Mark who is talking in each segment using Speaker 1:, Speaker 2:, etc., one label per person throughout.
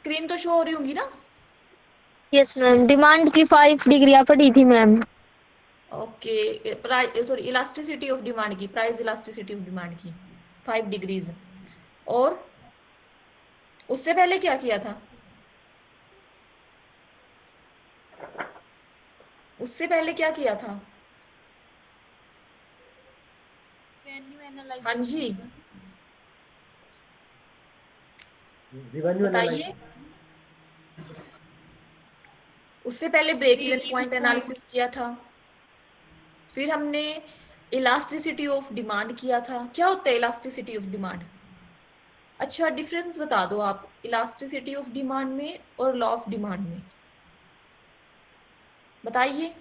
Speaker 1: Screen तो show हो रही होंगी ना?
Speaker 2: यस मैम, डिमांड की 5 डिग्रियां पढ़ी थी ma'am.
Speaker 1: Okay, price sorry elasticity of demand की, प्राइस इलास्टिसिटी ऑफ डिमांड की 5 डिग्रीज। और उससे पहले क्या किया था? उससे पहले क्या किया था?
Speaker 2: वेन्यू
Speaker 1: हाँ
Speaker 2: एनालाइसिस।
Speaker 1: जी,
Speaker 3: रिवेन्यू
Speaker 1: बताइए।
Speaker 3: एनालिसिस।
Speaker 1: उससे पहले ब्रेक इवन पॉइंट एनालिसिस किया था। फिर हमने इलास्टिसिटी ऑफ डिमांड किया था। क्या होता है इलास्टिसिटी ऑफ डिमांड? अच्छा, डिफरेंस बता दो आप इलास्टिसिटी ऑफ डिमांड में और लॉ ऑफ डिमांड में, बताइए।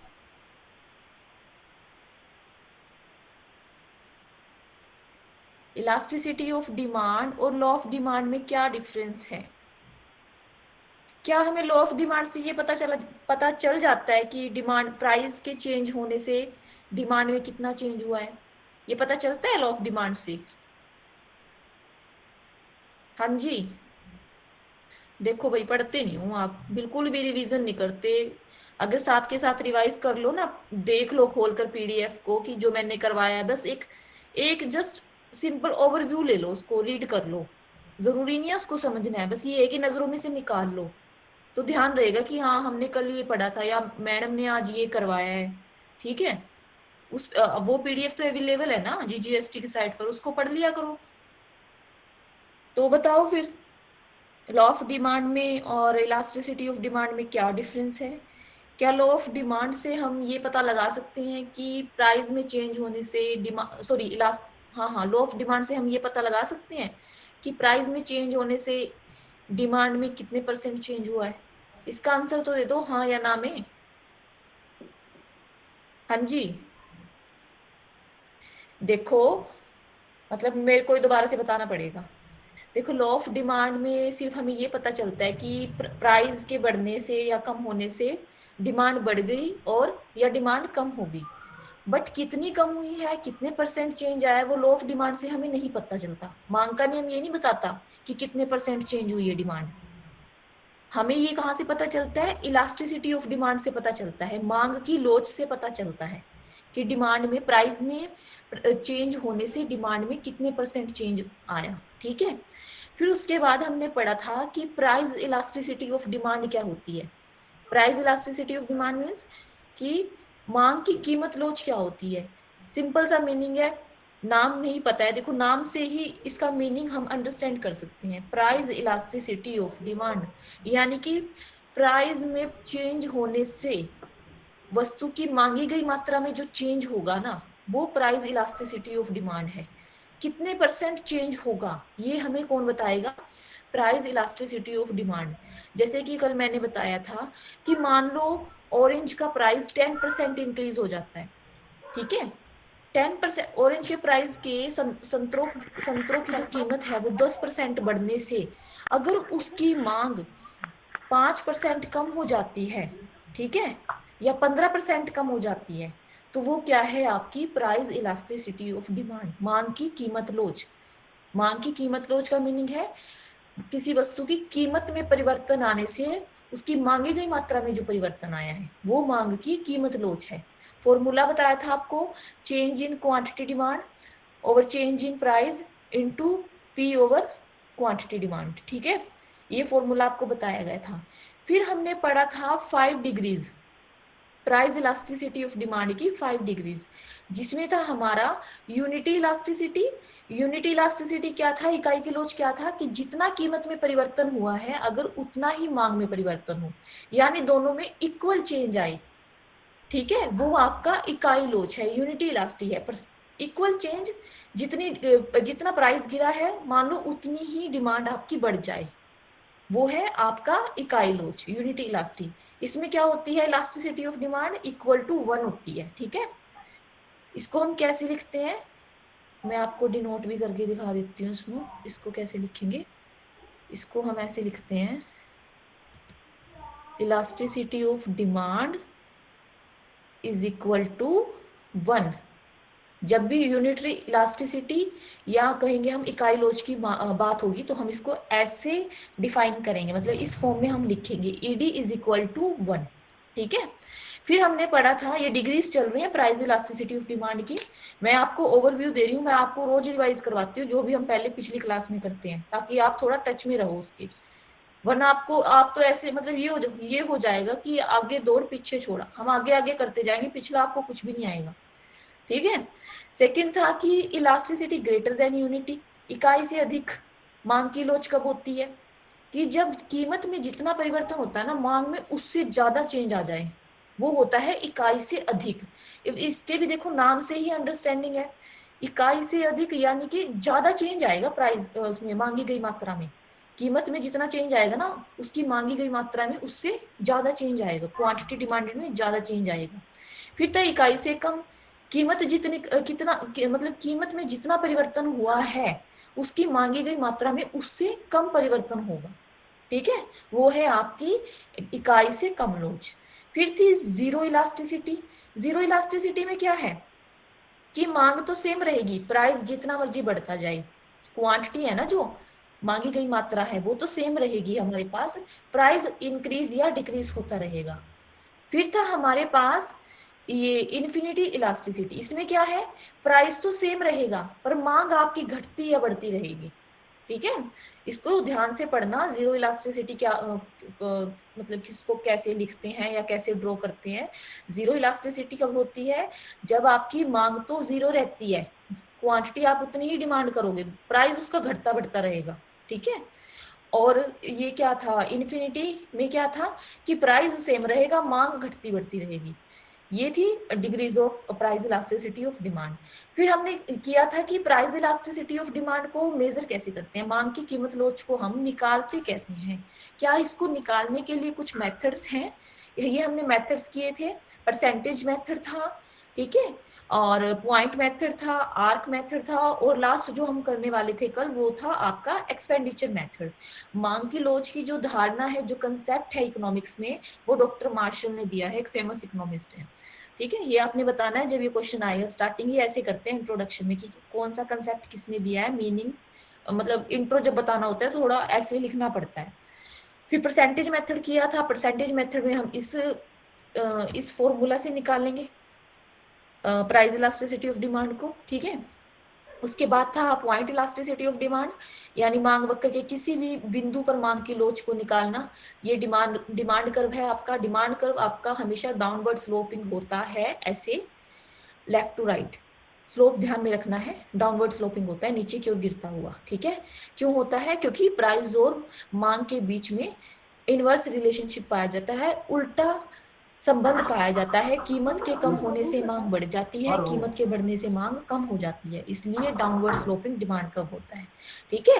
Speaker 1: इलास्टिसिटी ऑफ डिमांड और लॉ ऑफ डिमांड में क्या डिफरेंस है? क्या हमें लॉ ऑफ डिमांड से ये पता चल जाता है कि डिमांड प्राइस के चेंज होने से डिमांड में कितना चेंज हुआ है? ये पता चलता है लॉ ऑफ डिमांड से? हाँ जी। देखो भाई, पढ़ते नहीं हूँ आप, बिल्कुल भी रिवीजन नहीं करते। अगर साथ के साथ रिवाइज कर लो ना, देख लो खोलकर पीडीएफ को कि जो मैंने करवाया है, बस एक एक जस्ट सिंपल ओवरव्यू ले लो, उसको रीड कर लो। जरूरी नहीं है उसको समझना है, बस ये है कि नजरों में से निकाल लो, तो ध्यान रहेगा कि हाँ हमने कल ये पढ़ा था या मैडम ने आज ये करवाया है। ठीक है। वो पीडीएफ तो अवेलेबल है ना जीजीएसटी की साइट पर, उसको पढ़ लिया करो। तो बताओ फिर, लॉ ऑफ डिमांड में और इलास्टिसिटी ऑफ डिमांड में क्या डिफरेंस है? क्या लॉ ऑफ डिमांड से हम ये पता लगा सकते हैं कि प्राइस में चेंज होने से डिमांड सॉरी इलास्ट हाँ हाँ, लॉ ऑफ डिमांड से हम ये पता लगा सकते हैं कि प्राइस में चेंज होने से डिमांड में कितने परसेंट चेंज हुआ है? इसका आंसर तो दे दो हाँ या ना में। हाँ जी। देखो, मतलब मेरे को ही दोबारा से बताना पड़ेगा। देखो, लॉ ऑफ डिमांड में सिर्फ हमें ये पता चलता है कि प्राइस के बढ़ने से या कम होने से डिमांड बढ़ गई और या डिमांड कम हो गई। बट कितनी कम हुई है, कितने परसेंट चेंज आया है, वो लॉ ऑफ डिमांड से हमें नहीं पता चलता। मांग का नियम ये नहीं बताता कि कितने परसेंट चेंज हुई है डिमांड। हमें ये कहाँ से पता चलता है? इलास्टिसिटी ऑफ डिमांड से पता चलता है, मांग की लोच से पता चलता है कि डिमांड में, प्राइस में चेंज होने से डिमांड में कितने परसेंट चेंज आया। ठीक है। फिर उसके बाद हमने पढ़ा था कि प्राइस इलास्टिसिटी ऑफ डिमांड क्या होती है। Price elasticity of demand means कि मांग की कीमत लोच क्या होती है। सिंपल सा मीनिंग है, नाम नहीं पता है, देखो नाम से ही इसका मीनिंग हम अंडरस्टैंड कर सकते हैं। प्राइस इलास्टिसिटी ऑफ डिमांड यानी कि प्राइस में चेंज होने से वस्तु की मांगी गई मात्रा में जो चेंज होगा ना, वो प्राइस इलास्टिसिटी ऑफ डिमांड है। कितने परसेंट चेंज होगा ये हमें कौन बताएगा? Price elasticity of demand. जैसे कि कल मैंने बताया था कि मान लो ऑरेंज का प्राइस 10% इंक्रीज हो जाता है। ठीक है। 10% ऑरेंज के प्राइस के संतरों संतरों की जो कीमत है वो 10% बढ़ने से अगर उसकी मांग 5% कम हो जाती है, ठीक है, या 15% कम हो जाती है, तो वो क्या है? आपकी प्राइस इलास्टिसिटी ऑफ डिमांड, मांग की कीमत लोच। मांग की कीमत लोच का मीनिंग है किसी वस्तु की कीमत में परिवर्तन आने से उसकी मांगी गई मात्रा में जो परिवर्तन आया है वो मांग की कीमत लोच है। फॉर्मूला बताया था आपको, change in quantity demand over change in price into P over quantity demand. ठीक है, ये फॉर्मूला आपको बताया गया था। फिर हमने पढ़ा था 5 degrees, price elasticity of demand की 5 डिग्रीज, जिसमें था हमारा यूनिटी इलास्टिसिटी। यूनिटी इलास्टिसिटी क्या था? इकाई की लोच क्या था? कि जितना कीमत में परिवर्तन हुआ है अगर उतना ही मांग में परिवर्तन हो, यानी दोनों में इक्वल चेंज आए, ठीक है, वो आपका इकाई लोच है, यूनिटी इलास्टी है। पर इक्वल चेंज, जितना प्राइस गिरा है मान लो उतनी ही डिमांड आपकी बढ़ जाए, वो है आपका इकाई लोच, यूनिटी इलास्टी। इसमें क्या होती है? Elasticity of demand equal to 1 होती है। ठीक है। इसको हम कैसे लिखते हैं? मैं आपको डिनोट भी करके दिखा देती हूँ इसमें, इसको कैसे लिखेंगे। इसको हम ऐसे लिखते हैं, elasticity of demand is equal to 1। जब भी यूनिटरी इलास्टिसिटी या कहेंगे हम इकाई लोच की बात होगी तो हम इसको ऐसे डिफाइन करेंगे, मतलब इस फॉर्म में हम लिखेंगे ईडी इज इक्वल टू 1। ठीक है, फिर हमने पढ़ा था, ये डिग्रीज चल रही है प्राइस इलास्टिसिटी ऑफ डिमांड की। मैं आपको ओवरव्यू दे रही हूँ, मैं आपको रोज रिवाइज करवाती हूँ जो भी हम पहले पिछली क्लास में करते हैं, ताकि आप थोड़ा टच में रहो उसके। वरना आपको, आप तो ऐसे मतलब ये हो जाएगा कि आगे दौड़ पीछे छोड़ा, हम आगे आगे करते जाएंगे, पिछला आपको कुछ भी नहीं आएगा। ठीक है, सेकंड था कि इलास्टिसिटी ग्रेटर देन यूनिटी, इकाई से अधिक मांग की लोच कब होती है? कि जब कीमत में जितना परिवर्तन होता है ना, मांग में उससे ज्यादा चेंज आ जाए, वो होता है इकाई से अधिक। इसके भी देखो नाम से ही अंडरस्टैंडिंग है, इकाई से अधिक यानी कि ज्यादा चेंज आएगा प्राइस उसमें मांगी गई मात्रा में। कीमत में जितना चेंज आएगा ना, उसकी मांगी गई मात्रा में उससे ज्यादा चेंज आएगा, क्वांटिटी डिमांडेड में ज्यादा चेंज आएगा। फिर था इकाई से कम, कीमत जितनी मतलब कीमत में जितना परिवर्तन हुआ है उसकी मांगी गई मात्रा में उससे कम परिवर्तन होगा। ठीक है, वो है आपकी इकाई से कम लोच। फिर थी जीरो इलास्टिसिटी। जीरो इलास्टिसिटी में क्या है कि मांग तो सेम रहेगी, प्राइस जितना मर्जी बढ़ता जाए, क्वांटिटी है ना जो मांगी गई मात्रा है वो तो सेम रहेगी हमारे पास, प्राइस इंक्रीज या डिक्रीज होता रहेगा। फिर था हमारे पास ये इन्फिनिटी इलास्टिसिटी। इसमें क्या है, प्राइस तो सेम रहेगा पर मांग आपकी घटती या बढ़ती रहेगी। ठीक है, इसको ध्यान से पढ़ना, जीरो इलास्टिसिटी क्या मतलब किसको कैसे लिखते हैं या कैसे ड्रॉ करते हैं। जीरो इलास्टिसिटी कब होती है, जब आपकी मांग तो जीरो रहती है, क्वांटिटी आप उतनी ही डिमांड करोगे, प्राइस उसका घटता बढ़ता रहेगा। ठीक है, और ये क्या था, इन्फिनिटी में क्या था कि प्राइस सेम रहेगा, मांग घटती बढ़ती रहेगी। ये थी degrees of price elasticity of demand. फिर हमने किया था कि प्राइस इलास्टिसिटी ऑफ डिमांड को मेजर कैसे करते हैं, मांग की कीमत लोच को हम निकालते कैसे हैं, क्या इसको निकालने के लिए कुछ मेथड्स हैं। ये हमने मेथड्स किए थे, परसेंटेज मेथड था, ठीक है, और पॉइंट मेथड था, आर्क मेथड था, और लास्ट जो हम करने वाले थे कल वो था आपका एक्सपेंडिचर मेथड। मांग की लोच की जो धारणा है, जो कंसेप्ट है इकोनॉमिक्स में, वो डॉक्टर मार्शल ने दिया है, एक फेमस इकोनॉमिस्ट है। ठीक है, ये आपने बताना है जब ये क्वेश्चन आएगा, स्टार्टिंग ही ऐसे करते हैं इंट्रोडक्शन में कि कौन सा कंसेप्ट किसने दिया है, मीनिंग, मतलब इंट्रो जब बताना होता है तो थोड़ा ऐसे लिखना पड़ता है। फिर परसेंटेज मेथड किया था, परसेंटेज मेथड में हम इस फॉर्मूला से निकालेंगे प्राइस इलास्टिसिटी ऑफ डिमांड को। ठीक है, उसके बाद था पॉइंट इलास्टिसिटी ऑफ डिमांड, यानी मांग वक्र के किसी भी बिंदु पर मांग की लोच को निकालना। ये डिमांड कर्व है आपका, डिमांड कर्व आपका हमेशा डाउनवर्ड स्लोपिंग होता है, ऐसे लेफ्ट टू राइट, स्लोप ध्यान में रखना है, डाउनवर्ड स्लोपिंग होता है, नीचे की ओर गिरता हुआ। ठीक है, क्यों होता है, क्योंकि प्राइस और मांग के बीच में इनवर्स रिलेशनशिप पाया जाता है, उल्टा संबंध पाया जाता है, कीमत के कम होने से मांग बढ़ जाती है, कीमत के बढ़ने से मांग कम हो जाती है, इसलिए डाउनवर्ड स्लोपिंग डिमांड कर्व होता है। ठीक है,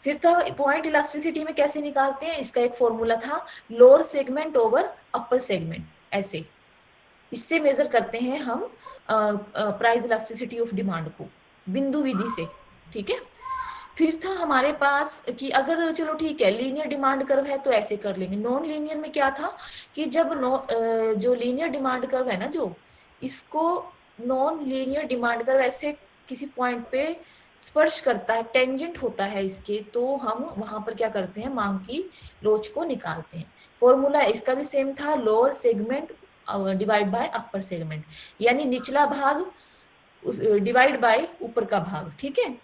Speaker 1: फिर था पॉइंट इलास्टिसिटी में कैसे निकालते हैं, इसका एक फॉर्मूला था lower segment over upper segment, ऐसे इससे मेजर करते हैं हम प्राइस इलास्टिसिटी ऑफ डिमांड को बिंदु विधि से। ठीक है, फिर था हमारे पास कि अगर चलो ठीक है लीनियर डिमांड कर्व है तो ऐसे कर लेंगे। नॉन लीनियर में क्या था कि जब जो लीनियर डिमांड कर्व है ना, जो इसको नॉन लीनियर डिमांड कर्व ऐसे किसी पॉइंट पे स्पर्श करता है, टेंजेंट होता है इसके, तो हम वहां पर क्या करते हैं, मांग की लोच को निकालते हैं। फॉर्मूला इसका भी सेम था, lower segment divide by upper segment, यानी निचला भाग डिवाइड बाय ऊपर का भाग। ठीक है,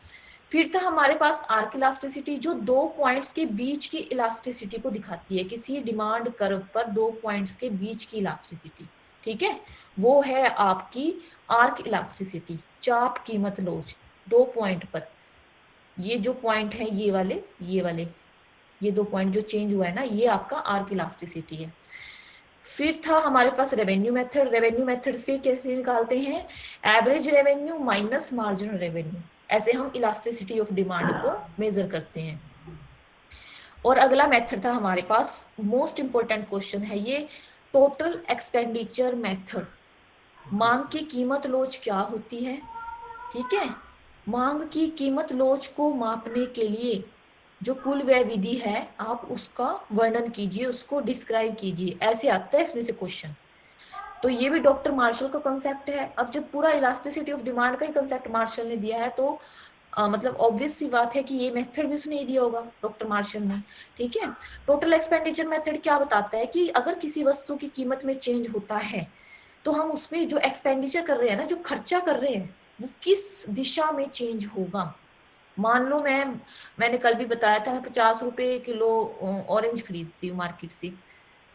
Speaker 1: फिर था हमारे पास आर्क इलास्टिसिटी, जो दो पॉइंट्स के बीच की इलास्टिसिटी को दिखाती है, किसी डिमांड कर्व पर दो पॉइंट्स के बीच की इलास्टिसिटी। ठीक है, वो है आपकी आर्क इलास्टिसिटी, चाप कीमत लोच, दो पॉइंट पर, ये जो पॉइंट है ये वाले ये दो पॉइंट जो चेंज हुआ है ना, ये आपका आर्क इलास्टिसिटी है। फिर था हमारे पास रेवेन्यू मेथड। रेवेन्यू मेथड से कैसे निकालते हैं, average revenue minus marginal revenue, ऐसे हम इलास्टिसिटी ऑफ डिमांड को मेजर करते हैं। और अगला मेथड था हमारे पास, मोस्ट इंपोर्टेंट क्वेश्चन है ये, टोटल एक्सपेंडिचर मेथड। मांग की कीमत लोच क्या होती है, ठीक है, मांग की कीमत लोच को मापने के लिए जो कुल व्यय विधि है, आप उसका वर्णन कीजिए, उसको डिस्क्राइब कीजिए, ऐसे आता है इसमें से क्वेश्चन। तो ये भी डॉक्टर मार्शल का कंसेप्ट है। अब जब पूरा इलास्टिसिटी ऑफ डिमांड का ही कंसेप्ट मार्शल ने दिया है, तो मतलब ऑब्वियस सी बात है कि ये मेथड भी उसने ही दिया होगा डॉक्टर मार्शल ने। ठीक है। टोटल एक्सपेंडिचर मेथड क्या बताता है कि अगर किसी वस्तु की कीमत में चेंज होता है, तो हम उसमें जो एक्सपेंडिचर कर रहे हैं ना, जो खर्चा कर रहे हैं, वो किस दिशा में चेंज होगा। मान लो मैंने कल भी बताया था, मैं 50 रुपए किलो ऑरेंज खरीदती हूँ मार्केट से,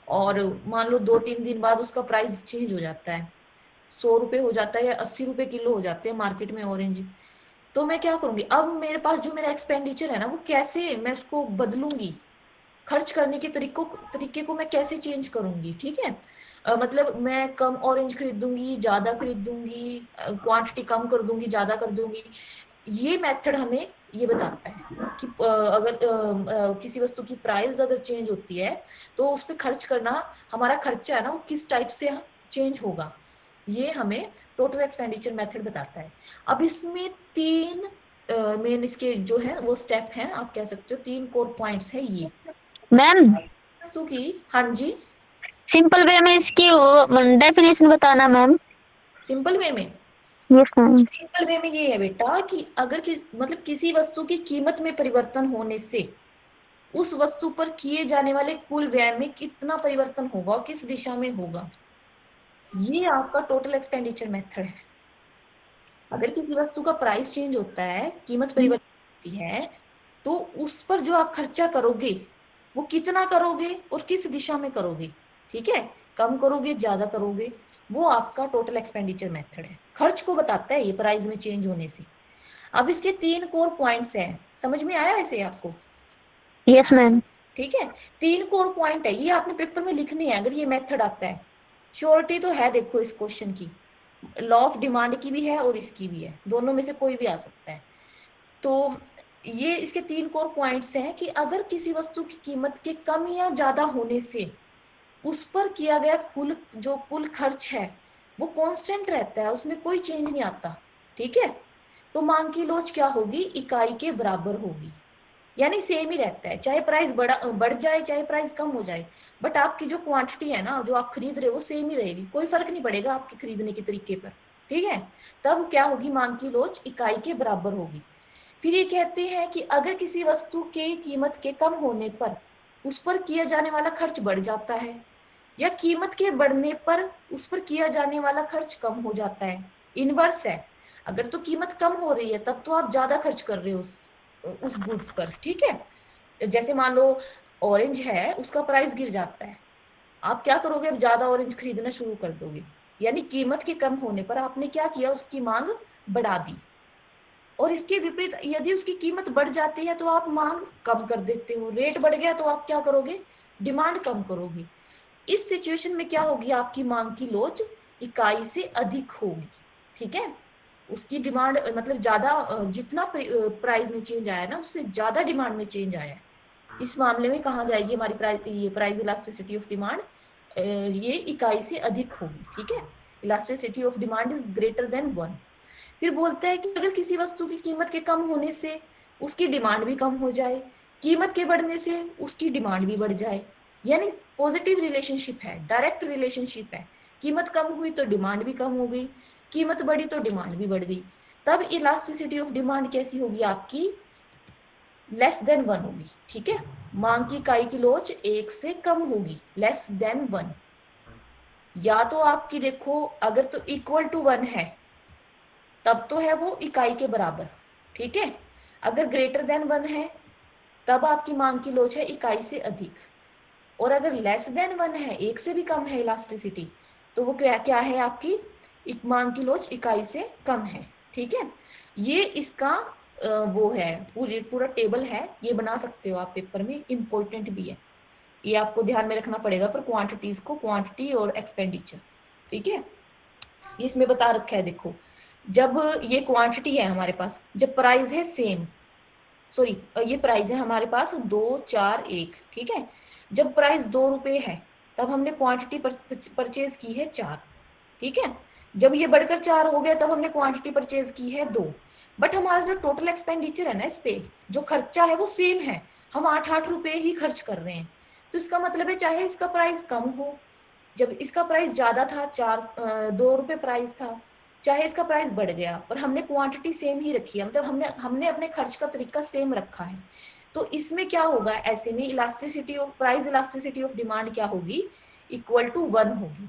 Speaker 1: और मान लो 2-3 दिन बाद उसका प्राइस चेंज हो जाता है, 100 रुपए हो जाता है या 80 रुपए किलो हो जाते हैं मार्केट में ऑरेंज। तो मैं क्या करूंगी, अब मेरे पास जो मेरा एक्सपेंडिचर है ना, वो कैसे मैं उसको बदलूंगी, खर्च करने के तरीके को मैं कैसे चेंज करूंगी। ठीक है। मतलब मैं कम ऑरेंज खरीदूंगी, ज्यादा खरीदूंगी, क्वांटिटी कम कर दूंगी, ज्यादा कर दूंगी। ये मेथड हमें ये बताता है कि अगर किसी वस्तु की प्राइस अगर चेंज होती है, तो उस पर खर्च करना, हमारा खर्चा है ना, वो किस टाइप से चेंज होगा। ये हमें टोटल एक्सपेंडिचर मेथड बताता है। अब इसमें तीन मेन इसके जो है वो स्टेप हैं, आप कह सकते हो 3 कोर पॉइंट्स है ये
Speaker 2: मैम
Speaker 1: वस्तु की। हाँ जी।
Speaker 2: सिंपल वे में इसकी डेफिनेशन बताना मैम।
Speaker 1: सिंपल वे में,
Speaker 2: यस मैम।
Speaker 1: सिंपल वे में ये है बेटा कि अगर मतलब किसी वस्तु की कीमत में परिवर्तन होने से उस वस्तु पर किए जाने वाले कुल व्यय में कितना परिवर्तन होगा और किस दिशा में होगा, ये आपका टोटल एक्सपेंडिचर मेथड है। अगर किसी वस्तु का प्राइस चेंज होता है, कीमत परिवर्तन होती है, तो उस पर जो आप खर्चा करोगे वो कितना करोगे और किस दिशा में करोगे। ठीक है। कम करोगे, ज्यादा करोगे, वो आपका टोटल एक्सपेंडिचर मेथड है। खर्च को बताता है ये प्राइस में चेंज होने से। अब इसके 3 कोर पॉइंट्स हैं, समझ में आया वैसे आपको।
Speaker 2: Yes ma'am.
Speaker 1: ठीक है। 3 कोर पॉइंट है, ये आपने पेपर में लिखने हैं अगर ये मेथड आता है। श्योरिटी तो है देखो इस क्वेश्चन की, लॉ ऑफ डिमांड की भी है और इसकी भी है, दोनों में से कोई भी आ सकता है। तो ये इसके 3 कोर पॉइंट्स हैं कि अगर किसी वस्तु की कीमत के कम या ज्यादा होने से उस पर किया गया कुल खर्च है वो कांस्टेंट रहता है, उसमें कोई चेंज नहीं आता। ठीक है। तो मांग की लोच क्या होगी, इकाई के बराबर होगी, यानी सेम ही रहता है, चाहे प्राइस बढ़ जाए चाहे प्राइस कम हो जाए, बट आपकी जो क्वांटिटी है ना, जो आप खरीद रहे हो वो सेम ही रहेगी, कोई फर्क नहीं पड़ेगा आपके खरीदने के तरीके पर। ठीक है। तब क्या होगी, मांग की लोच इकाई के बराबर होगी। फिर ये कहते हैं कि अगर किसी वस्तु के कीमत के कम होने पर उस पर किया जाने वाला खर्च बढ़ जाता है, या कीमत के बढ़ने पर उस पर किया जाने वाला खर्च कम हो जाता है, इनवर्स है। अगर तो कीमत कम हो रही है तब तो आप ज्यादा खर्च कर रहे हो उस गुड्स पर। ठीक है। जैसे मान लो ऑरेंज है, उसका प्राइस गिर जाता है, आप क्या करोगे, अब ज्यादा ऑरेंज खरीदना शुरू कर दोगे, यानी कीमत के कम होने पर आपने क्या किया, उसकी मांग बढ़ा दी। और इसके विपरीत यदि उसकी कीमत बढ़ जाती है तो आप मांग कम कर देते हो, रेट बढ़ गया तो आप क्या करोगे, डिमांड कम करोगे। इस सिचुएशन में क्या होगी, आपकी मांग की लोच इकाई से अधिक होगी। ठीक है। उसकी डिमांड मतलब ज्यादा, जितना प्राइस में चेंज आया ना उससे ज्यादा डिमांड में चेंज आया है, इस मामले में कहा जाएगी हमारी प्राइस इलास्टिसिटी ऑफ डिमांड ये इकाई से अधिक होगी। ठीक है। Elasticity of demand is greater than 1। फिर बोलता है कि अगर किसी वस्तु की कीमत के कम होने से उसकी डिमांड भी कम हो जाए, कीमत के बढ़ने से उसकी डिमांड भी बढ़ जाए, यानी पॉजिटिव रिलेशनशिप है, डायरेक्ट रिलेशनशिप है। कीमत कम हुई तो डिमांड भी कम हो गई, कीमत बढ़ी तो डिमांड भी बढ़ गई। तब इलास्टिसिटी ऑफ डिमांड कैसी होगी आपकी, लेस देन 1 होगी। ठीक है। मांग की इकाई की लोच 1 से कम होगी, लेस देन 1। या तो आपकी देखो, अगर तो इक्वल टू 1 है तब तो है वो इकाई के बराबर। ठीक है। अगर ग्रेटर देन 1 है तब आपकी मांग की लोच है इकाई से अधिक। और अगर लेस देन 1 है, 1 से भी कम है इलास्टिसिटी, तो वो क्या क्या है आपकी, मांग की लोच इकाई से कम है। ठीक है। ये इसका वो है, पूरा टेबल है, ये बना सकते हो आप पेपर में, इम्पोर्टेंट भी है, ये आपको ध्यान में रखना पड़ेगा पर क्वांटिटीज को, क्वांटिटी और एक्सपेंडिचर। ठीक है। इसमें बता रखा है देखो, जब ये क्वांटिटी है हमारे पास, जब प्राइस है सेम, सॉरी ये प्राइस है हमारे पास 2, 4, 1। ठीक है। जब प्राइस 2 रुपए है तब हमने क्वांटिटी परचेज की है 4। ठीक है। जब ये बढ़कर 4 हो गया तब हमने क्वांटिटी परचेज की है 2। बट हमारा जो टोटल एक्सपेंडिचर है ना, इस पे जो खर्चा है वो सेम है, हम 8-8 रुपए ही खर्च कर रहे हैं। तो इसका मतलब है चाहे इसका प्राइस कम हो जब इसका प्राइस ज्यादा था, 2 रुपए प्राइस था, चाहे इसका प्राइस बढ़ गया, पर हमने क्वांटिटी सेम ही रखी है, मतलब हमने हमने अपने खर्च का तरीका सेम रखा है। तो इसमें क्या होगा, ऐसे में elasticity of price, elasticity of demand क्या होगी, इक्वल टू 1 होगी।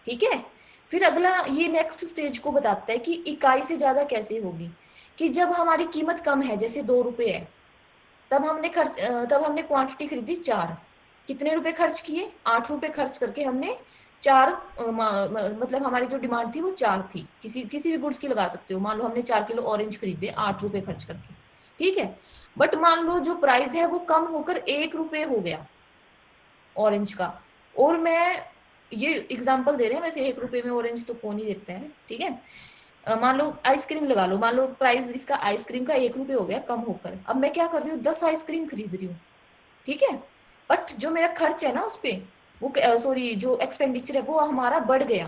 Speaker 1: ठीक है। फिर अगला ये नेक्स्ट स्टेज को बताता है कि इकाई से ज्यादा कैसे होगी, कि जब हमारी कीमत कम है, जैसे 2 रुपए है, तब हमने क्वांटिटी खरीदी 4, कितने रुपए खर्च किए, 8 रुपए खर्च करके हमने 4, मतलब हमारी जो डिमांड थी वो 4 थी, किसी किसी भी गुड्स की लगा सकते हो, मान लो हमने 4 किलो ऑरेंज खरीदे 8 रुपए खर्च करके। ठीक है। बट मान लो जो प्राइस है वो कम होकर 1 रुपए हो गया ऑरेंज का, और मैं ये एग्जांपल दे रहे हैं, वैसे 1 रुपए में ऑरेंज तो कौन ही देता है। ठीक है। मान लो आइसक्रीम लगा लो, मान लो प्राइस इसका आइसक्रीम का 1 रुपए हो गया कम होकर, अब मैं क्या कर रही हूँ, 10 आइसक्रीम खरीद रही हूँ। ठीक है। बट जो मेरा खर्च है ना उस पे, वो सॉरी जो एक्सपेंडिचर है वो हमारा बढ़ गया।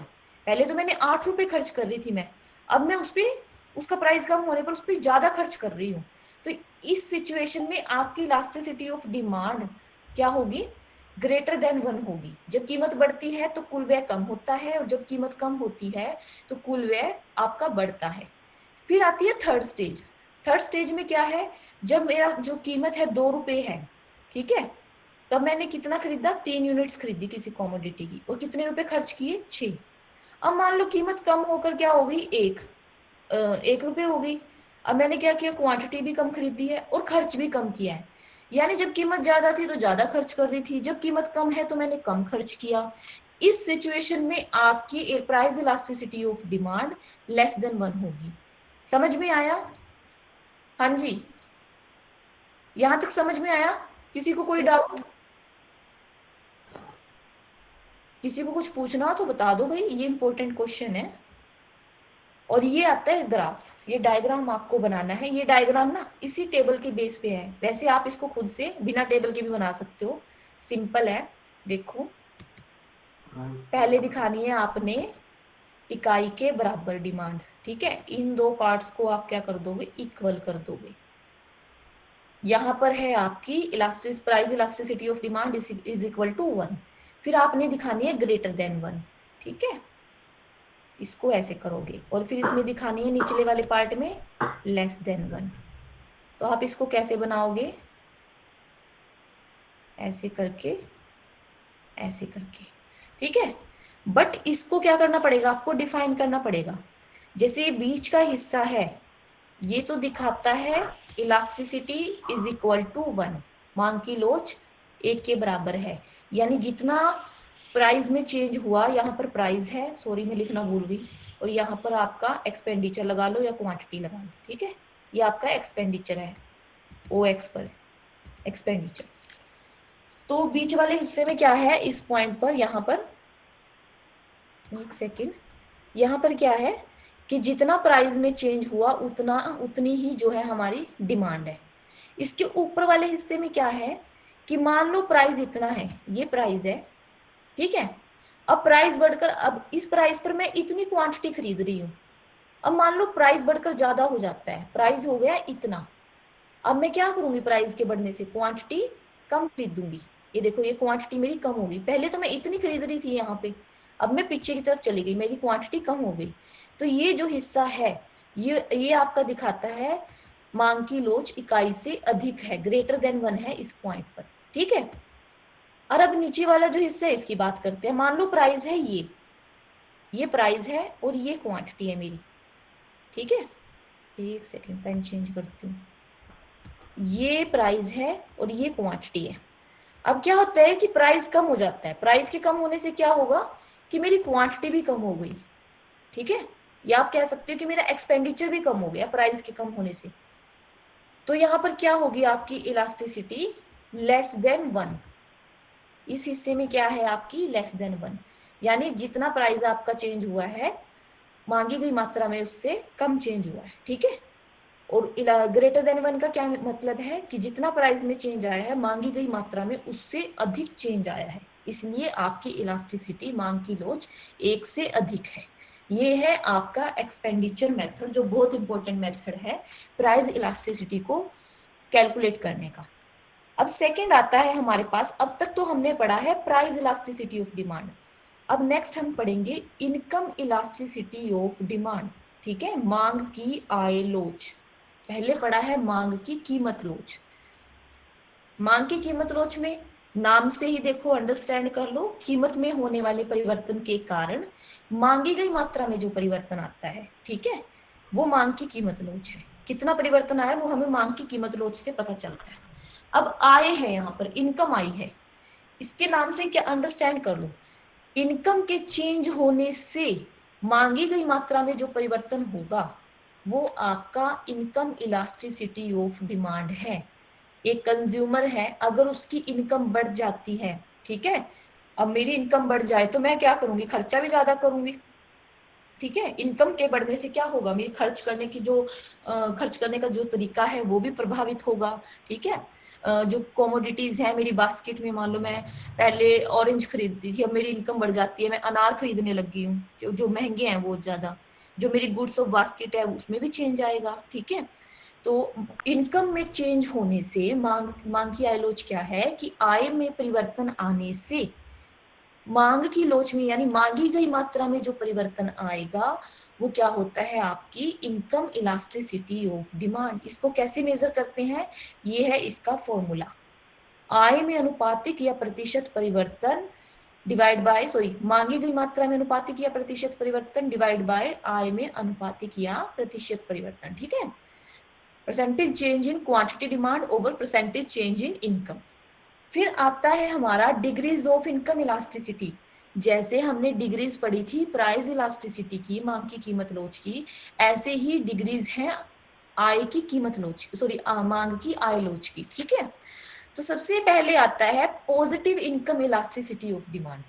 Speaker 1: पहले तो मैंने 8 रुपए खर्च कर रही थी मैं, अब मैं उस पे, उसका प्राइस कम होने पर उस पर ज्यादा खर्च कर रही हूँ। तो इस सिचुएशन में आपकी इलास्टिसिटी ऑफ डिमांड क्या होगी, ग्रेटर देन 1 होगी। जब कीमत बढ़ती है तो कुल व्यय कम होता है, और जब कीमत कम होती है तो कुल व्यय आपका बढ़ता है। फिर आती है थर्ड स्टेज। थर्ड स्टेज में क्या है, जब मेरा जो कीमत है 2 रुपए है, ठीक है, तब मैंने कितना खरीदा, 3 यूनिट्स खरीदी किसी कॉमोडिटी की, और कितने रुपए खर्च किए, 6। अब मान लो कीमत कम होकर क्या हो गई, 1 रुपए हो गई। अब मैंने क्या किया, क्वांटिटी भी कम खरीदी है और खर्च भी कम किया है। यानी जब कीमत ज्यादा थी तो ज्यादा खर्च कर रही थी, जब कीमत कम है तो मैंने कम खर्च किया। इस सिचुएशन में आपकी price elasticity of demand less than 1 होगी। समझ में आया? हाँ जी, यहां तक समझ में आया? किसी को कोई डाउट, किसी को कुछ पूछना हो तो बता दो भाई, ये इंपॉर्टेंट क्वेश्चन है। और ये आता है ग्राफ, ये डायग्राम आपको बनाना है। ये डायग्राम ना इसी टेबल के बेस पे है, वैसे आप इसको खुद से बिना टेबल के भी बना सकते हो, सिंपल है। देखो, पहले दिखानी है आपने इकाई के बराबर डिमांड। ठीक है, इन दो पार्ट्स को आप क्या कर दोगे, इक्वल कर दोगे। यहाँ पर है आपकी price elasticity of demand is equal to 1। फिर आपने दिखानी है ग्रेटर देन 1। ठीक है, इसको ऐसे करोगे, और फिर इसमें दिखानी है निचले वाले पार्ट में लेस देन 1। तो आप इसको कैसे बनाओगे, ऐसे करके, ऐसे करके। ठीक है। बट इसको क्या करना पड़ेगा, आपको डिफाइन करना पड़ेगा। जैसे ये बीच का हिस्सा है, ये तो दिखाता है इलास्टिसिटी इज इक्वल टू 1, मांग की लोच 1 के बराबर है। यानी जितना प्राइस में चेंज हुआ, यहाँ पर प्राइस है, सॉरी मैं लिखना भूल गई, और यहाँ पर आपका एक्सपेंडिचर लगा लो या क्वांटिटी लगा लो। ठीक है, ये आपका एक्सपेंडिचर है, OX पर एक्सपेंडिचर। तो बीच वाले हिस्से में क्या है, इस पॉइंट पर, यहाँ पर एक सेकेंड, यहाँ पर क्या है कि जितना प्राइस में चेंज हुआ उतनी ही जो है हमारी डिमांड है। इसके ऊपर वाले हिस्से में क्या है कि मान लो प्राइस इतना है, ये प्राइस है। ठीक है। अब प्राइस बढ़कर, अब इस प्राइस पर मैं इतनी क्वांटिटी खरीद रही हूँ। अब मान लो प्राइस बढ़कर ज्यादा हो जाता है, प्राइस हो गया इतना। अब मैं क्या करूंगी, प्राइस के बढ़ने से क्वांटिटी कम खरीदूंगी। ये देखो, ये क्वांटिटी मेरी कम होगी, पहले तो मैं इतनी खरीद रही थी यहाँ पे, अब मैं पीछे की तरफ चली गई, मेरी क्वांटिटी कम हो गई। तो ये जो हिस्सा है, ये आपका दिखाता है मांग की लोच इकाई से अधिक है, ग्रेटर देन 1 है इस पॉइंट पर। ठीक है। और अब नीचे वाला जो हिस्सा है इसकी बात करते हैं। मान लो प्राइस है ये प्राइस है और ये क्वांटिटी है मेरी। ठीक है, एक सेकेंड पेन चेंज करती हूँ। ये प्राइस है और ये क्वांटिटी है। अब क्या होता है कि प्राइस कम हो जाता है, प्राइस के कम होने से क्या होगा कि मेरी क्वांटिटी भी कम हो गई। ठीक है, या आप कह सकते हो कि मेरा एक्सपेंडिचर भी कम हो गया प्राइस के कम होने से। तो यहाँ पर क्या होगी आपकी इलास्टिसिटी, लेस देन 1। इस हिस्से में क्या है आपकी, लेस देन 1, यानी जितना प्राइस आपका चेंज हुआ है मांगी गई मात्रा में उससे कम चेंज हुआ है। ठीक है। और ग्रेटर देन 1 का क्या मतलब है कि जितना प्राइस में चेंज आया है मांगी गई मात्रा में उससे अधिक चेंज आया है, इसलिए आपकी इलास्टिसिटी, मांग की लोच 1 से अधिक है। ये है आपका एक्सपेंडिचर मेथड, जो बहुत इंपॉर्टेंट मेथड है प्राइस इलास्टिसिटी को कैलकुलेट करने का। अब सेकंड आता है हमारे पास, अब तक तो हमने पढ़ा है प्राइस इलास्टिसिटी ऑफ डिमांड। अब नेक्स्ट हम पढ़ेंगे इनकम इलास्टिसिटी ऑफ डिमांड। ठीक है, मांग की आय लोच। पहले पढ़ा है मांग की कीमत लोच। मांग की कीमत लोच में नाम से ही देखो, अंडरस्टैंड कर लो, कीमत में होने वाले परिवर्तन के कारण मांगी गई मात्रा में जो परिवर्तन आता है, ठीक है, वो मांग की कीमत लोच है। कितना परिवर्तन आया वो हमें मांग की कीमत लोच से पता चलता है। अब आय है, यहाँ पर इनकम आई है, इसके नाम से क्या अंडरस्टैंड कर लो, इनकम के चेंज होने से मांगी गई मात्रा में जो परिवर्तन होगा वो आपका इनकम इलास्टिसिटी ऑफ डिमांड है। एक कंज्यूमर है, अगर उसकी इनकम बढ़ जाती है, ठीक है, अब मेरी इनकम बढ़ जाए तो मैं क्या करूंगी, खर्चा भी ज्यादा करूंगी। ठीक है, इनकम के बढ़ने से क्या होगा, मेरी खर्च करने की जो खर्च करने का जो तरीका है वो भी प्रभावित होगा। ठीक है, जो कॉमोडिटीज है मेरी बास्केट में, मान लो मैं पहले ऑरेंज खरीदती थी, अब मेरी इनकम बढ़ जाती है, मैं अनार खरीदने लग गई हूँ, जो महंगे हैं बहुत ज्यादा, जो मेरी गुड्स ऑफ बास्केट है उसमें भी चेंज आएगा। ठीक है, तो इनकम में चेंज होने से मांग की आय लोच क्या है कि आय में परिवर्तन आने से मांग की लोच में, यानी मांगी गई मात्रा में जो परिवर्तन आएगा वो क्या होता है, आपकी इनकम इलास्टिसिटी ऑफ डिमांड। इसको कैसे मेजर करते हैं, ये है इसका फॉर्मूला, आय में अनुपातिक या प्रतिशत परिवर्तन डिवाइड बाय, सॉरी, मांगी गई मात्रा में अनुपातिक या प्रतिशत परिवर्तन डिवाइड बाय आय में अनुपातिक या प्रतिशत परिवर्तन। ठीक है, percentage change in quantity demand over percentage change in income. फिर आता है हमारा डिग्रीज ऑफ इनकम इलास्टिसिटी। जैसे हमने डिग्रीज पढ़ी थी प्राइस इलास्टिसिटी की, मांग की कीमत लोच की, ऐसे ही डिग्रीज हैं आय की कीमत लोच, सॉरी, मांग की आय लोच की। ठीक है, तो सबसे पहले आता है positive income elasticity of demand.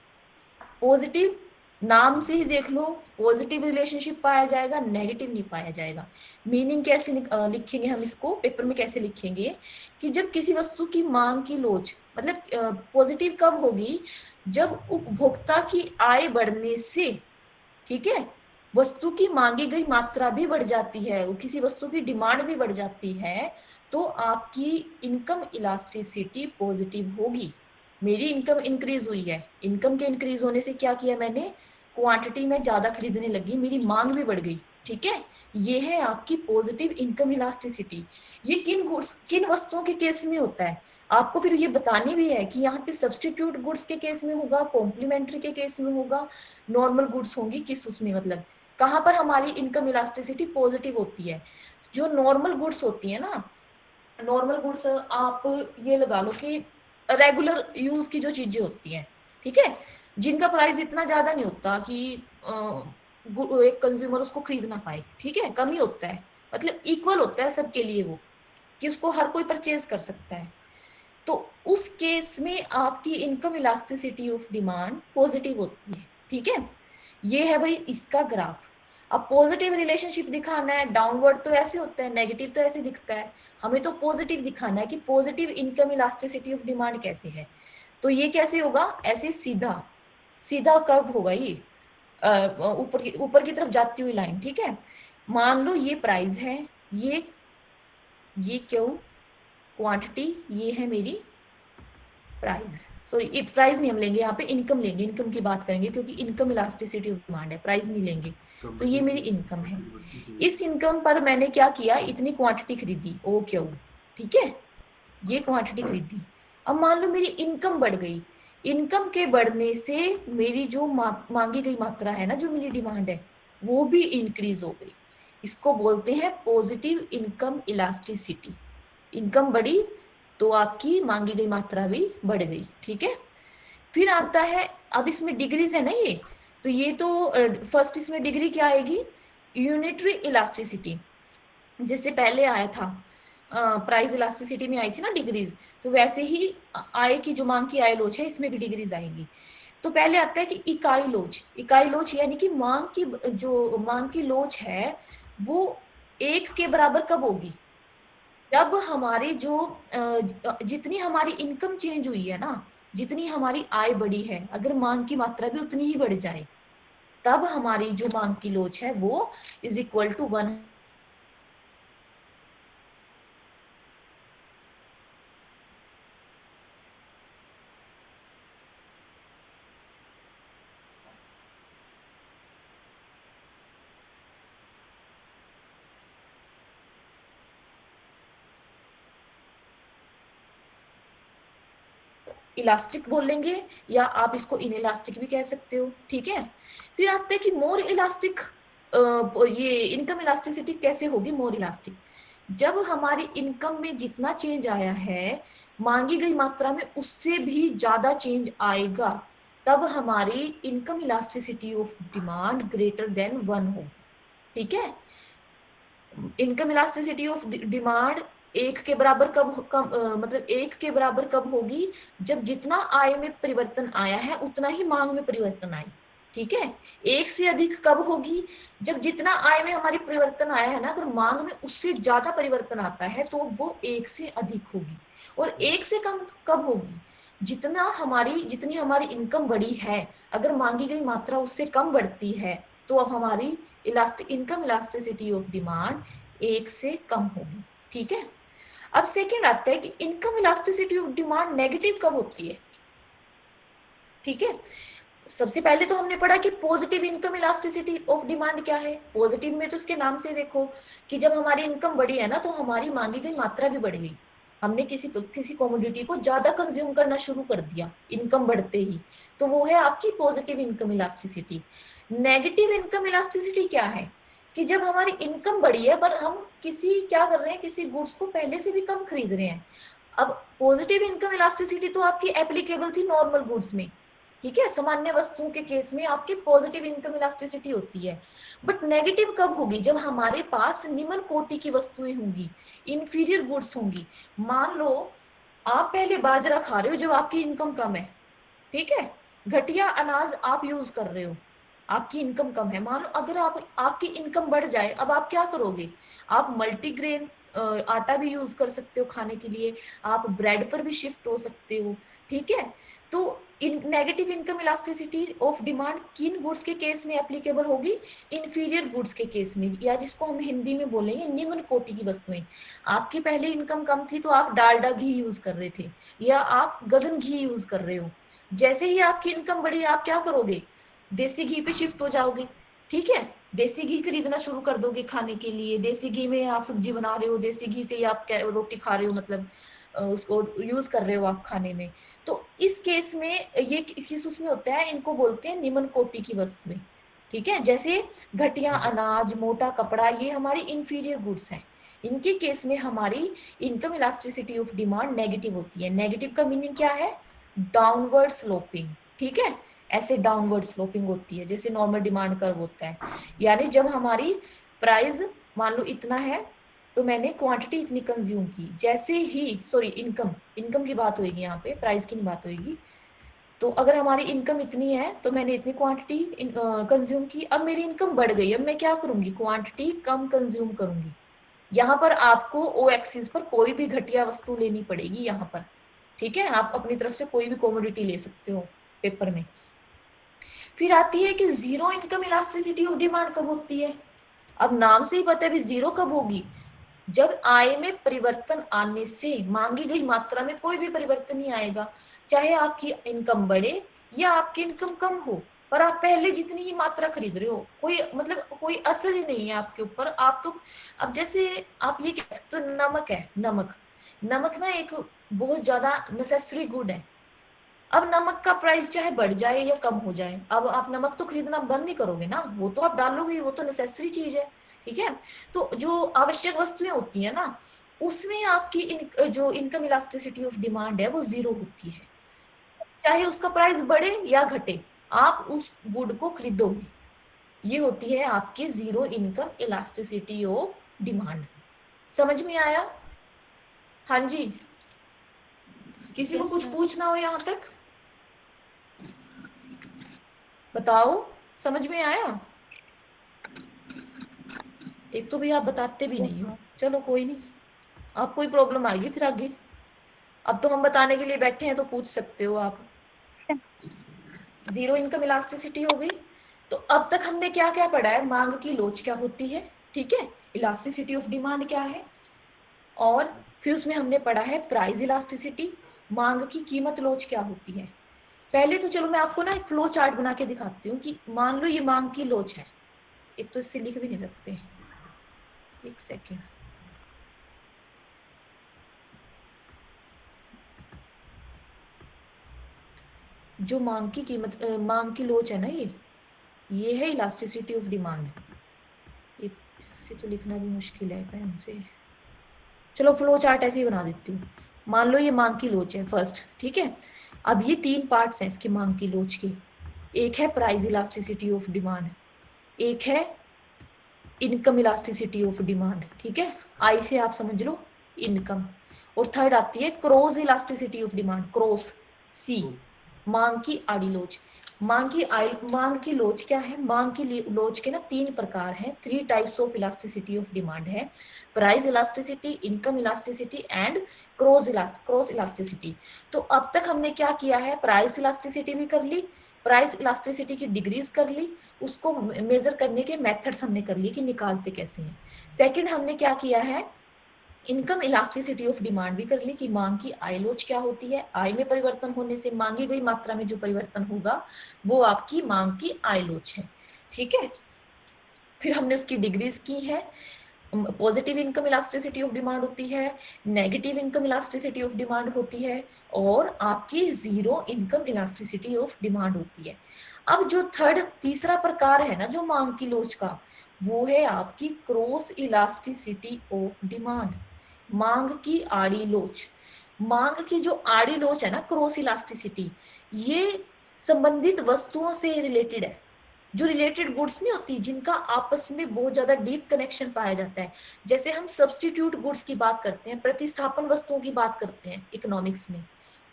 Speaker 1: Positive, नाम से ही देख लो, पॉजिटिव रिलेशनशिप पाया जाएगा, नेगेटिव नहीं पाया जाएगा। मीनिंग कैसे लिखेंगे हम इसको पेपर में, कैसे लिखेंगे कि जब किसी वस्तु की मांग की लोच, मतलब पॉजिटिव कब होगी, जब उपभोक्ता की आय बढ़ने से, ठीक है, वस्तु की मांगी गई मात्रा भी बढ़ जाती है, किसी वस्तु की डिमांड भी बढ़ जाती है, तो आपकी इनकम इलास्टिसिटी पॉजिटिव होगी। मेरी इनकम इंक्रीज हुई है, इनकम के इंक्रीज होने से क्या किया मैंने, क्वांटिटी में ज्यादा खरीदने लगी, मेरी मांग भी बढ़ गई। ठीक है, ये है आपकी पॉजिटिव इनकम इलास्टिसिटी। ये किन गुड्स, किन वस्तुओं के केस में होता है, आपको फिर ये बतानी भी है कि यहाँ पे सब्सटीट्यूट गुड्स के केस में होगा, कॉम्प्लीमेंट्री के केस में होगा, नॉर्मल गुड्स होंगी किस उसमें, मतलब कहाँ पर हमारी इनकम इलास्टिसिटी पॉजिटिव होती है। जो नॉर्मल गुड्स होती है ना, नॉर्मल गुड्स आप ये लगा लो कि रेगुलर यूज की जो चीजें होती हैं, ठीक है, जिनका प्राइस इतना ज्यादा नहीं होता कि एक कंज्यूमर उसको खरीद ना पाए, ठीक है, कम ही होता है, मतलब इक्वल होता है सबके लिए वो, कि उसको हर कोई परचेज कर सकता है, तो उस केस में आपकी income elasticity of demand positive होती है। ठीक है, ये है भाई इसका ग्राफ। अब पॉजिटिव रिलेशनशिप दिखाना है, डाउनवर्ड तो ऐसे होता है, नेगेटिव तो ऐसे दिखता है, हमें तो पॉजिटिव दिखाना है कि positive income elasticity of demand कैसे है। तो ये कैसे होगा, ऐसे सीधा सीधा कर्व होगा ये, ऊपर की तरफ जाती हुई लाइन। ठीक है, मान लो ये प्राइस है, ये क्यों क्वांटिटी, ये है मेरी प्राइस, सॉरी प्राइस नहीं हम लेंगे, यहाँ पे इनकम लेंगे, इनकम की बात करेंगे क्योंकि इनकम इलास्टिसिटी ऑफ डिमांड है, प्राइस नहीं लेंगे। तो ये मेरी इनकम है, इस इनकम पर मैंने क्या किया, इतनी क्वांटिटी खरीदी, ओ क्यों, ठीक है, ये क्वांटिटी खरीदी। अब मान लो मेरी इनकम बढ़ गई, इनकम के बढ़ने से मेरी जो मांगी गई मात्रा है ना, जो मेरी डिमांड है वो भी इंक्रीज हो गई। इसको बोलते हैं पॉजिटिव इनकम इलास्टिसिटी। इनकम बढ़ी तो आपकी मांगी गई मात्रा भी बढ़ गई। ठीक है, फिर आता है, अब इसमें डिग्रीज है ना ये, तो ये तो फर्स्ट इसमें डिग्री क्या आएगी, यूनिटरी इलास्टिसिटी, जैसे पहले आया था प्राइस इलास्टिसिटी में आई थी ना डिग्रीज, तो वैसे ही आय की जो मांग की आय लोच है इसमें भी डिग्रीज आएंगी। तो पहले आता है कि इकाई लोच, इकाई लोच यानी कि मांग की, जो मांग की लोच है वो एक के बराबर कब होगी, जब हमारी जो जितनी हमारी इनकम चेंज हुई है ना, जितनी हमारी आय बढ़ी है, अगर मांग की मात्रा भी उतनी ही बढ़ जाए, तब हमारी जो मांग की लोच है वो इज इक्वल टू 1। इलास्टिक बोलेंगे या आप इसको इनइलास्टिक भी कह सकते हो, ठीक है। फिर आते हैं कि मोर इलास्टिक, ये इनकम इलास्टिसिटी कैसे होगी मोर इलास्टिक, जब हमारी इनकम में जितना चेंज आया है मांगी गई मात्रा में उससे भी ज्यादा चेंज आएगा, तब हमारी income elasticity of demand greater than 1 होगी, ठीक है। इनकम इलास्टिसिटी ऑफ डिमांड एक के बराबर मतलब एक के बराबर कब होगी, जब जितना आय में परिवर्तन आया है उतना ही मांग में परिवर्तन आए, ठीक है। एक से अधिक कब होगी, जब जितना आय में हमारी परिवर्तन आया है ना, अगर मांग में उससे ज्यादा परिवर्तन आता है तो वो एक से अधिक होगी। और एक से कम कब होगी, जितनी हमारी इनकम बढ़ी है, अगर मांगी गई मात्रा उससे कम बढ़ती है तो अब हमारी इनकम इलास्टिसिटी ऑफ डिमांड एक से कम होगी, ठीक है। अब सेकेंड आता है कि income elasticity of demand negative कब होती है, ठीक है। सबसे पहले तो हमने पढ़ा कि positive income elasticity of demand क्या है। पॉजिटिव में तो उसके नाम से देखो कि जब हमारी इनकम बढ़ी है ना तो हमारी मांगी गई मात्रा भी बढ़ गई, हमने किसी कमोडिटी को ज्यादा कंज्यूम करना शुरू कर दिया इनकम बढ़ते ही, तो वो है आपकी positive income elasticity. Negative income elasticity क्या है कि जब हमारी इनकम बढ़ी है पर हम क्या कर रहे हैं, किसी गुड्स को पहले से भी कम खरीद रहे हैं। अब पॉजिटिव इनकम इलास्टिसिटी तो आपकी एप्लीकेबल थी नॉर्मल गुड्स में, ठीक है, सामान्य वस्तुओं के केस में आपकी पॉजिटिव इनकम इलास्टिसिटी होती है। बट नेगेटिव कब होगी, जब हमारे पास निम्न कोटि की वस्तुएं होंगी, इंफीरियर गुड्स होंगी। मान लो आप पहले बाजरा खा रहे हो जब आपकी इनकम कम है, ठीक है, घटिया अनाज आप यूज कर रहे हो, आपकी इनकम कम है। मान लो अगर आपकी इनकम बढ़ जाए, अब आप क्या करोगे, आप मल्टीग्रेन आटा भी यूज कर सकते हो खाने के लिए, आप ब्रेड पर भी शिफ्ट हो सकते हो, ठीक है। तो negative income elasticity of demand किन गुड्स के केस में एप्लीकेबल होगी, इंफीरियर गुड्स के केस में, या जिसको हम हिंदी में बोलेंगे निम्न कोटि की वस्तुएं। आपकी पहले इनकम कम थी तो आप डालडा घी यूज कर रहे थे या आप गगन घी यूज कर रहे हो, जैसे ही आपकी इनकम बढ़ी आप क्या करोगे, देसी घी पे शिफ्ट हो जाओगे, ठीक है। देसी घी खरीदना शुरू कर दोगे खाने के लिए, देसी घी में आप सब्जी बना रहे हो, देसी घी से ही आप रोटी खा रहे हो, मतलब उसको यूज कर रहे हो आप खाने में। तो इस केस में ये किस उसमें होता है, इनको बोलते हैं निम्न कोटि की वस्तुएं, ठीक है। जैसे घटिया अनाज, मोटा कपड़ा, ये हमारी इंफीरियर गुड्स हैं, इनके केस में हमारी income elasticity of demand negative होती है। नेगेटिव का मीनिंग क्या है, डाउनवर्ड स्लोपिंग, ठीक है, ऐसे डाउनवर्ड स्लोपिंग होती है जैसे नॉर्मल डिमांड कर्व होता है। यानी जब हमारी प्राइस मान लो इतना है तो मैंने क्वांटिटी इतनी कंज्यूम की, जैसे ही सॉरी इनकम की बात होगी यहाँ पे, प्राइस की नहीं बात होगी। तो अगर हमारी इनकम इतनी है तो मैंने इतनी क्वांटिटी कंज्यूम की, अब मेरी इनकम बढ़ गई, अब मैं क्या करूंगी, क्वांटिटी कम कंज्यूम करूंगी। यहाँ पर आपको ओ एक्सिस पर कोई भी घटिया वस्तु लेनी पड़ेगी यहाँ पर, ठीक है, आप अपनी तरफ से कोई भी कॉमोडिटी ले सकते हो पेपर में। फिर आती है कि zero income elasticity of demand कब होती है। अब नाम से ही पता है भी जीरो कब होगी, जब आय में परिवर्तन आने से मांगी गई मात्रा में कोई भी परिवर्तन नहीं आएगा, चाहे आपकी इनकम बढ़े या आपकी इनकम कम हो, पर आप पहले जितनी ही मात्रा खरीद रहे हो, कोई असर ही नहीं है आपके ऊपर। आप तो अब जैसे आप ये कह सकते हो नमक है, नमक ना एक बहुत ज्यादा नेसेसरी गुड है। अब नमक का प्राइस चाहे बढ़ जाए या कम हो जाए, अब आप नमक तो खरीदना बंद नहीं करोगे ना, वो तो आप डालोगे, वो तो नेसेसरी चीज है, ठीक है। तो जो आवश्यक वस्तुएं होती है ना, उसमें आपकी जो इनकम इलास्टिसिटी ऑफ डिमांड है वो जीरो होती है, चाहे उसका प्राइस बढ़े या घटे, आप उस गुड को खरीदोगे। ये होती है आपकी zero income elasticity of demand. समझ में आया? हाँ जी, किसी को
Speaker 2: Yes,
Speaker 1: कुछ
Speaker 2: ma'am.
Speaker 1: पूछना हो यहाँ तक बताओ, समझ में आया? एक तो भी आप बताते भी नहीं हो, चलो कोई नहीं, आप कोई प्रॉब्लम आएगी फिर आगे, अब तो हम बताने के लिए बैठे हैं तो पूछ सकते हो आप। जीरो इनकम इलास्टिसिटी हो गई। तो अब तक हमने क्या क्या पढ़ा है, मांग की लोच क्या होती है, ठीक है, इलास्टिसिटी ऑफ डिमांड क्या है, और फिर उसमें हमने पढ़ा है प्राइस इलास्टिसिटी, मांग की कीमत लोच क्या होती है। पहले तो चलो मैं आपको ना एक फ्लो चार्ट बना के दिखाती हूँ कि मान लो ये मांग की लोच है, एक तो इससे लिख भी नहीं सकते, एक सेकेंड। जो मांग की कीमत मांग की लोच है ना, ये है इलास्टिसिटी ऑफ डिमांड। ये इससे तो लिखना भी मुश्किल है पेन से। चलो फ्लो चार्ट ऐसे ही बना देती हूँ। मान लो ये मांग की लोच है फर्स्ट, ठीक है। अब ये तीन पार्ट्स हैं इसके मांग की लोच के। एक है प्राइस इलास्टिसिटी ऑफ डिमांड, एक है इनकम इलास्टिसिटी ऑफ डिमांड, ठीक है। आई से आप समझ लो इनकम। और थर्ड आती है cross elasticity of demand, cross सी, मांग की आड़ी लोच। मांग की लोच क्या है? मांग की लोच के ना तीन प्रकार हैं, three types of elasticity of demand है। Price elasticity, income elasticity and cross elasticity. तो अब तक हमने क्या किया है? प्राइस इलास्टिसिटी भी कर ली, प्राइस इलास्टिसिटी की डिग्रीज कर ली, उसको मेजर करने के मेथड्स हमने कर लिए कि निकालते कैसे हैं। सेकंड हमने क्या किया है? इनकम इलास्टिसिटी ऑफ डिमांड भी कर ली कि मांग की आय लोच क्या होती है। आय में परिवर्तन होने से मांगी गई मात्रा में जो परिवर्तन होगा वो आपकी मांग की आय लोच है, ठीक है। फिर हमने उसकी डिग्रीज की है। Positive income elasticity of demand होती है, negative income elasticity of demand होती है, और आपकी zero income elasticity of demand होती है। अब जो तीसरा प्रकार है ना जो मांग की लोच का, वो है आपकी क्रॉस इलास्टिसिटी ऑफ डिमांड, मांग की आड़ी लोच। मांग की जो आड़ी लोच है ना, क्रॉस इलास्टिसिटी, ये संबंधित वस्तुओं से रिलेटेड है। जो रिलेटेड गुड्स नहीं होती, जिनका आपस में बहुत ज्यादा डीप कनेक्शन पाया जाता है, जैसे हम सब्स्टिट्यूट गुड्स की बात करते हैं, प्रतिस्थापन वस्तुओं की बात करते हैं इकोनॉमिक्स में,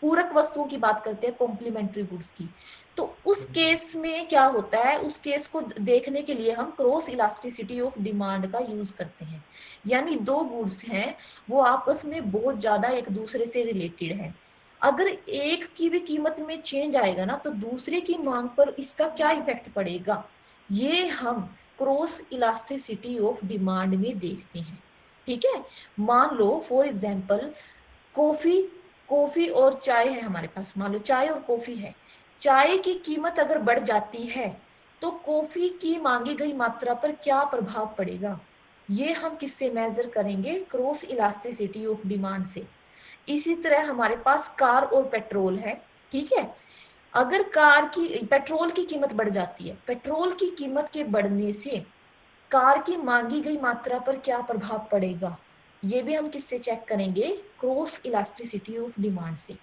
Speaker 1: पूरक वस्तुओं की बात करते हैं कॉम्प्लीमेंट्री गुड्स की। तो उस केस में क्या होता है, उस केस को देखने के लिए हम क्रॉस इलास्टिसिटी ऑफ डिमांड का यूज करते हैं। यानी दो गुड्स हैं, वो आपस में बहुत ज्यादा एक दूसरे से रिलेटेड है। अगर एक की भी कीमत में चेंज आएगा ना, तो दूसरे की मांग पर इसका क्या इफेक्ट पड़ेगा, ये हम क्रॉस इलास्टिसिटी ऑफ डिमांड में देखते हैं, ठीक है। मान लो फॉर एग्जांपल कॉफी कॉफी और चाय है हमारे पास, मान लो चाय और कॉफी है। चाय की कीमत अगर बढ़ जाती है तो कॉफी की मांगी गई मात्रा पर क्या प्रभाव पड़ेगा, ये हम किससे मेजर करेंगे? क्रॉस इलास्टिसिटी ऑफ डिमांड से। इसी तरह हमारे पास कार और पेट्रोल है, ठीक है। अगर पेट्रोल की कीमत बढ़ जाती है, पेट्रोल की कीमत के बढ़ने से कार की मांगी गई मात्रा पर क्या प्रभाव पड़ेगा, ये भी हम किससे चेक करेंगे? क्रॉस इलास्टिसिटी ऑफ डिमांड से।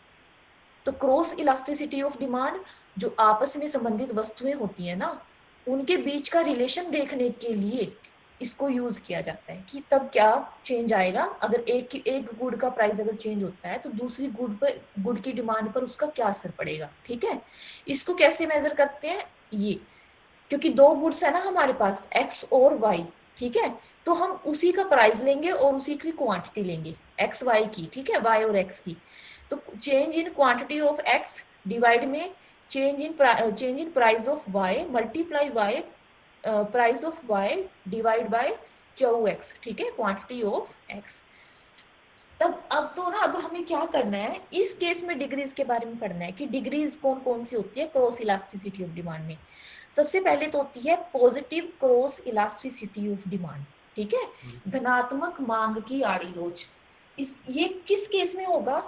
Speaker 1: तो क्रॉस इलास्टिसिटी ऑफ डिमांड, जो आपस में संबंधित वस्तुएं होती है ना, उनके बीच का रिलेशन देखने के लिए इसको यूज किया जाता है कि तब क्या चेंज आएगा। अगर एक गुड का प्राइस अगर चेंज होता है तो दूसरी गुड की डिमांड पर उसका क्या असर पड़ेगा, ठीक है। इसको कैसे मेजर करते हैं? ये, क्योंकि दो गुड्स है ना हमारे पास, एक्स और वाई, ठीक है। तो हम उसी का प्राइस लेंगे और उसी की क्वांटिटी लेंगे, एक्स वाई की, ठीक है, वाई और एक्स की। तो change in quantity of X divide में change in price of Y multiply Y price of Y divide by Q X, ठीक है, क्वांटिटी ऑफ एक्स। तब अब तो ना, अब हमें क्या करना है, इस केस में डिग्रीज के बारे में पढ़ना है कि डिग्रीज कौन कौन सी होती है क्रॉस इलास्टिसिटी ऑफ डिमांड में। सबसे पहले तो होती है positive cross elasticity of demand, ठीक है, धनात्मक मांग की आड़ी लोच। ये किस केस में होगा?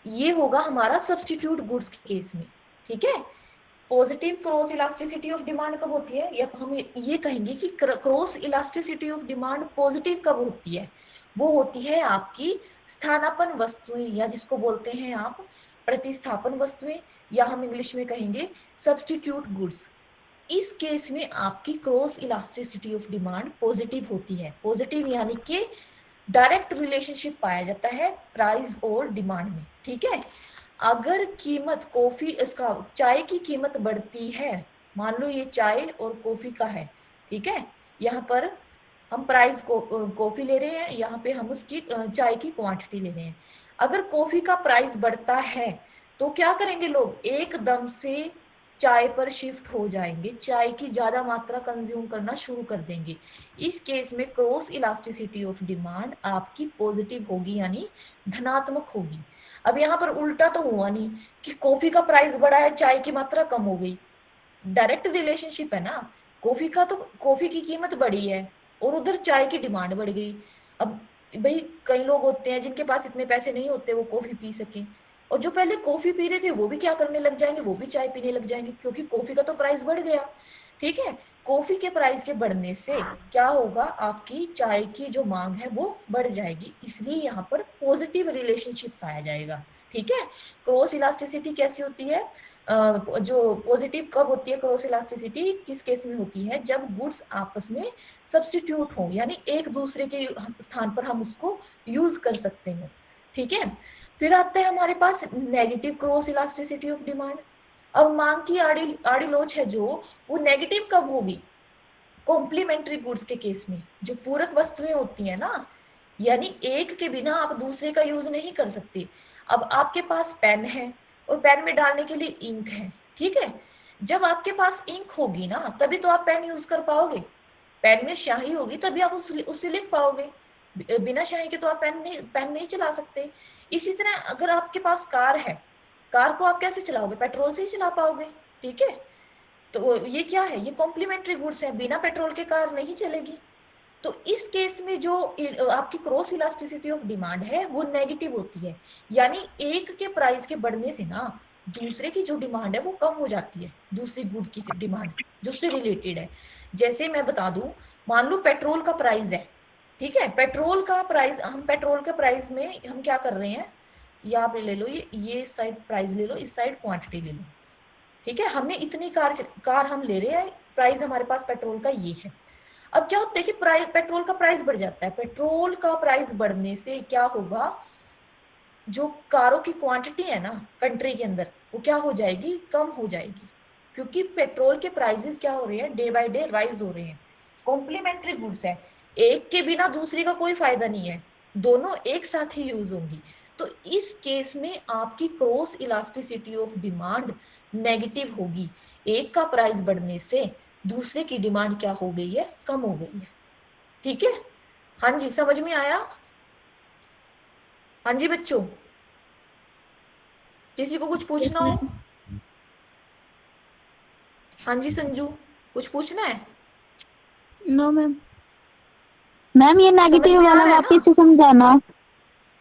Speaker 1: ये होगा हमारा सब्स्टिट्यूट गुड्स के केस में, ठीक है। Positive cross elasticity of demand कब होती है, या हम ये कहेंगे कि cross elasticity of demand positive कब होती है? वो होती है आपकी स्थानापन्न वस्तुएं, या जिसको बोलते हैं आप प्रतिस्थापन वस्तुएं, या हम इंग्लिश में कहेंगे सब्स्टिट्यूट गुड्स। इस केस में आपकी cross elasticity of demand positive होती है। पॉजिटिव यानी कि डायरेक्ट रिलेशनशिप पाया जाता है प्राइस और डिमांड में, ठीक है। अगर कीमत चाय की कीमत बढ़ती है, मान लो ये चाय और कॉफी का है, ठीक है, यहाँ पर हम प्राइस को कॉफी ले रहे हैं, यहाँ पे हम उसकी चाय की क्वांटिटी ले रहे हैं। अगर कॉफी का प्राइस बढ़ता है तो क्या करेंगे लोग? एकदम से चाय पर शिफ्ट हो जाएंगे, चाय की ज्यादा मात्रा कंज्यूम करना शुरू कर देंगे। इस केस में क्रॉस इलास्टिसिटी ऑफ डिमांड आपकी पॉजिटिव होगी, यानी धनात्मक होगी। अब यहाँ पर उल्टा तो हुआ नहीं कि कॉफी का प्राइस बढ़ा है, चाय की मात्रा कम हो गई। डायरेक्ट रिलेशनशिप है ना, कॉफी की कीमत बढ़ी है और उधर चाय की डिमांड बढ़ गई। अब भाई कई लोग होते हैं जिनके पास इतने पैसे नहीं होते वो कॉफी पी सके, और जो पहले कॉफी पी रहे थे वो भी क्या करने लग जाएंगे, वो भी चाय पीने लग जाएंगे, क्योंकि कॉफी का तो प्राइस बढ़ गया। ठीक है, कॉफी के प्राइस के बढ़ने से क्या होगा, आपकी चाय की जो मांग है वो बढ़ जाएगी, इसलिए यहाँ पर पॉजिटिव रिलेशनशिप पाया जाएगा। ठीक है, क्रॉस इलास्टिसिटी कैसी होती है, जो पॉजिटिव कब होती है क्रॉस इलास्टिसिटी, किस केस में होती है, जब गुड्स आपस में सब्स्टिट्यूट हो, यानी एक दूसरे के स्थान पर हम उसको यूज कर सकते हैं। ठीक है, फिर आते हैं हमारे पास negative cross elasticity of demand. अब मांग की आड़ी आड़ी लोच है जो, वो नेगेटिव कब होगी, कॉम्प्लीमेंट्री गुड्स के केस में, जो पूरक वस्तुएं होती है ना, यानी एक के बिना आप दूसरे का यूज नहीं कर सकते। अब आपके पास पेन है और पेन में डालने के लिए इंक है। ठीक है, जब आपके पास इंक होगी ना तभी तो आप पेन यूज कर पाओगे, पेन में स्याही होगी तभी आप उससे लिख पाओगे, बिना स्याही के तो आप पेन नहीं चला सकते। इसी तरह अगर आपके पास कार है, कार को आप कैसे चलाओगे, पेट्रोल से ही चला पाओगे। ठीक है, तो ये क्या है, ये कॉम्प्लीमेंट्री गुड्स है, बिना पेट्रोल के कार नहीं चलेगी। तो इस केस में जो आपकी क्रॉस इलास्टिसिटी ऑफ डिमांड है वो नेगेटिव होती है, यानी एक के प्राइस के बढ़ने से ना दूसरे की जो डिमांड है वो कम हो जाती है, दूसरी गुड की डिमांड जो उससे रिलेटेड है। जैसे मैं बता दूं, मान लो पेट्रोल का प्राइस है, ठीक है, पेट्रोल का प्राइस, हम पेट्रोल के प्राइस में हम क्या कर रहे हैं, या आप ले लो, ये साइड प्राइस ले लो, इस साइड क्वांटिटी ले लो। ठीक है, हमने इतनी कार हम ले रहे हैं, प्राइस हमारे पास पेट्रोल का ये है। अब क्या होता है कि प्राइस, पेट्रोल का प्राइस बढ़ जाता है, पेट्रोल का प्राइस बढ़ने से क्या होगा, जो कारों की क्वांटिटी है ना कंट्री के अंदर, वो क्या हो जाएगी, कम हो जाएगी, क्योंकि पेट्रोल के प्राइसेस क्या हो रहे हैं, डे बाय डे राइज हो रहे हैं। कॉम्प्लीमेंट्री गुड्स है, एक के बिना दूसरी का कोई फायदा नहीं है, दोनों एक साथ ही यूज होंगी। तो इस केस में आपकी cross elasticity of demand negative होगी, एक का प्राइस बढ़ने से दूसरे की डिमांड क्या हो गई है, कम हो गई है। ठीक है, हाँ जी, समझ में आया, हाँ जी बच्चों, किसी को कुछ पूछना हो। हाँ जी संजू, कुछ पूछना है,
Speaker 2: नो मैम। मैम ये
Speaker 1: समझ
Speaker 2: नेगेटिव
Speaker 1: में आ
Speaker 2: वाला
Speaker 1: रहा है
Speaker 2: वापस
Speaker 1: ना,
Speaker 2: से समझाना।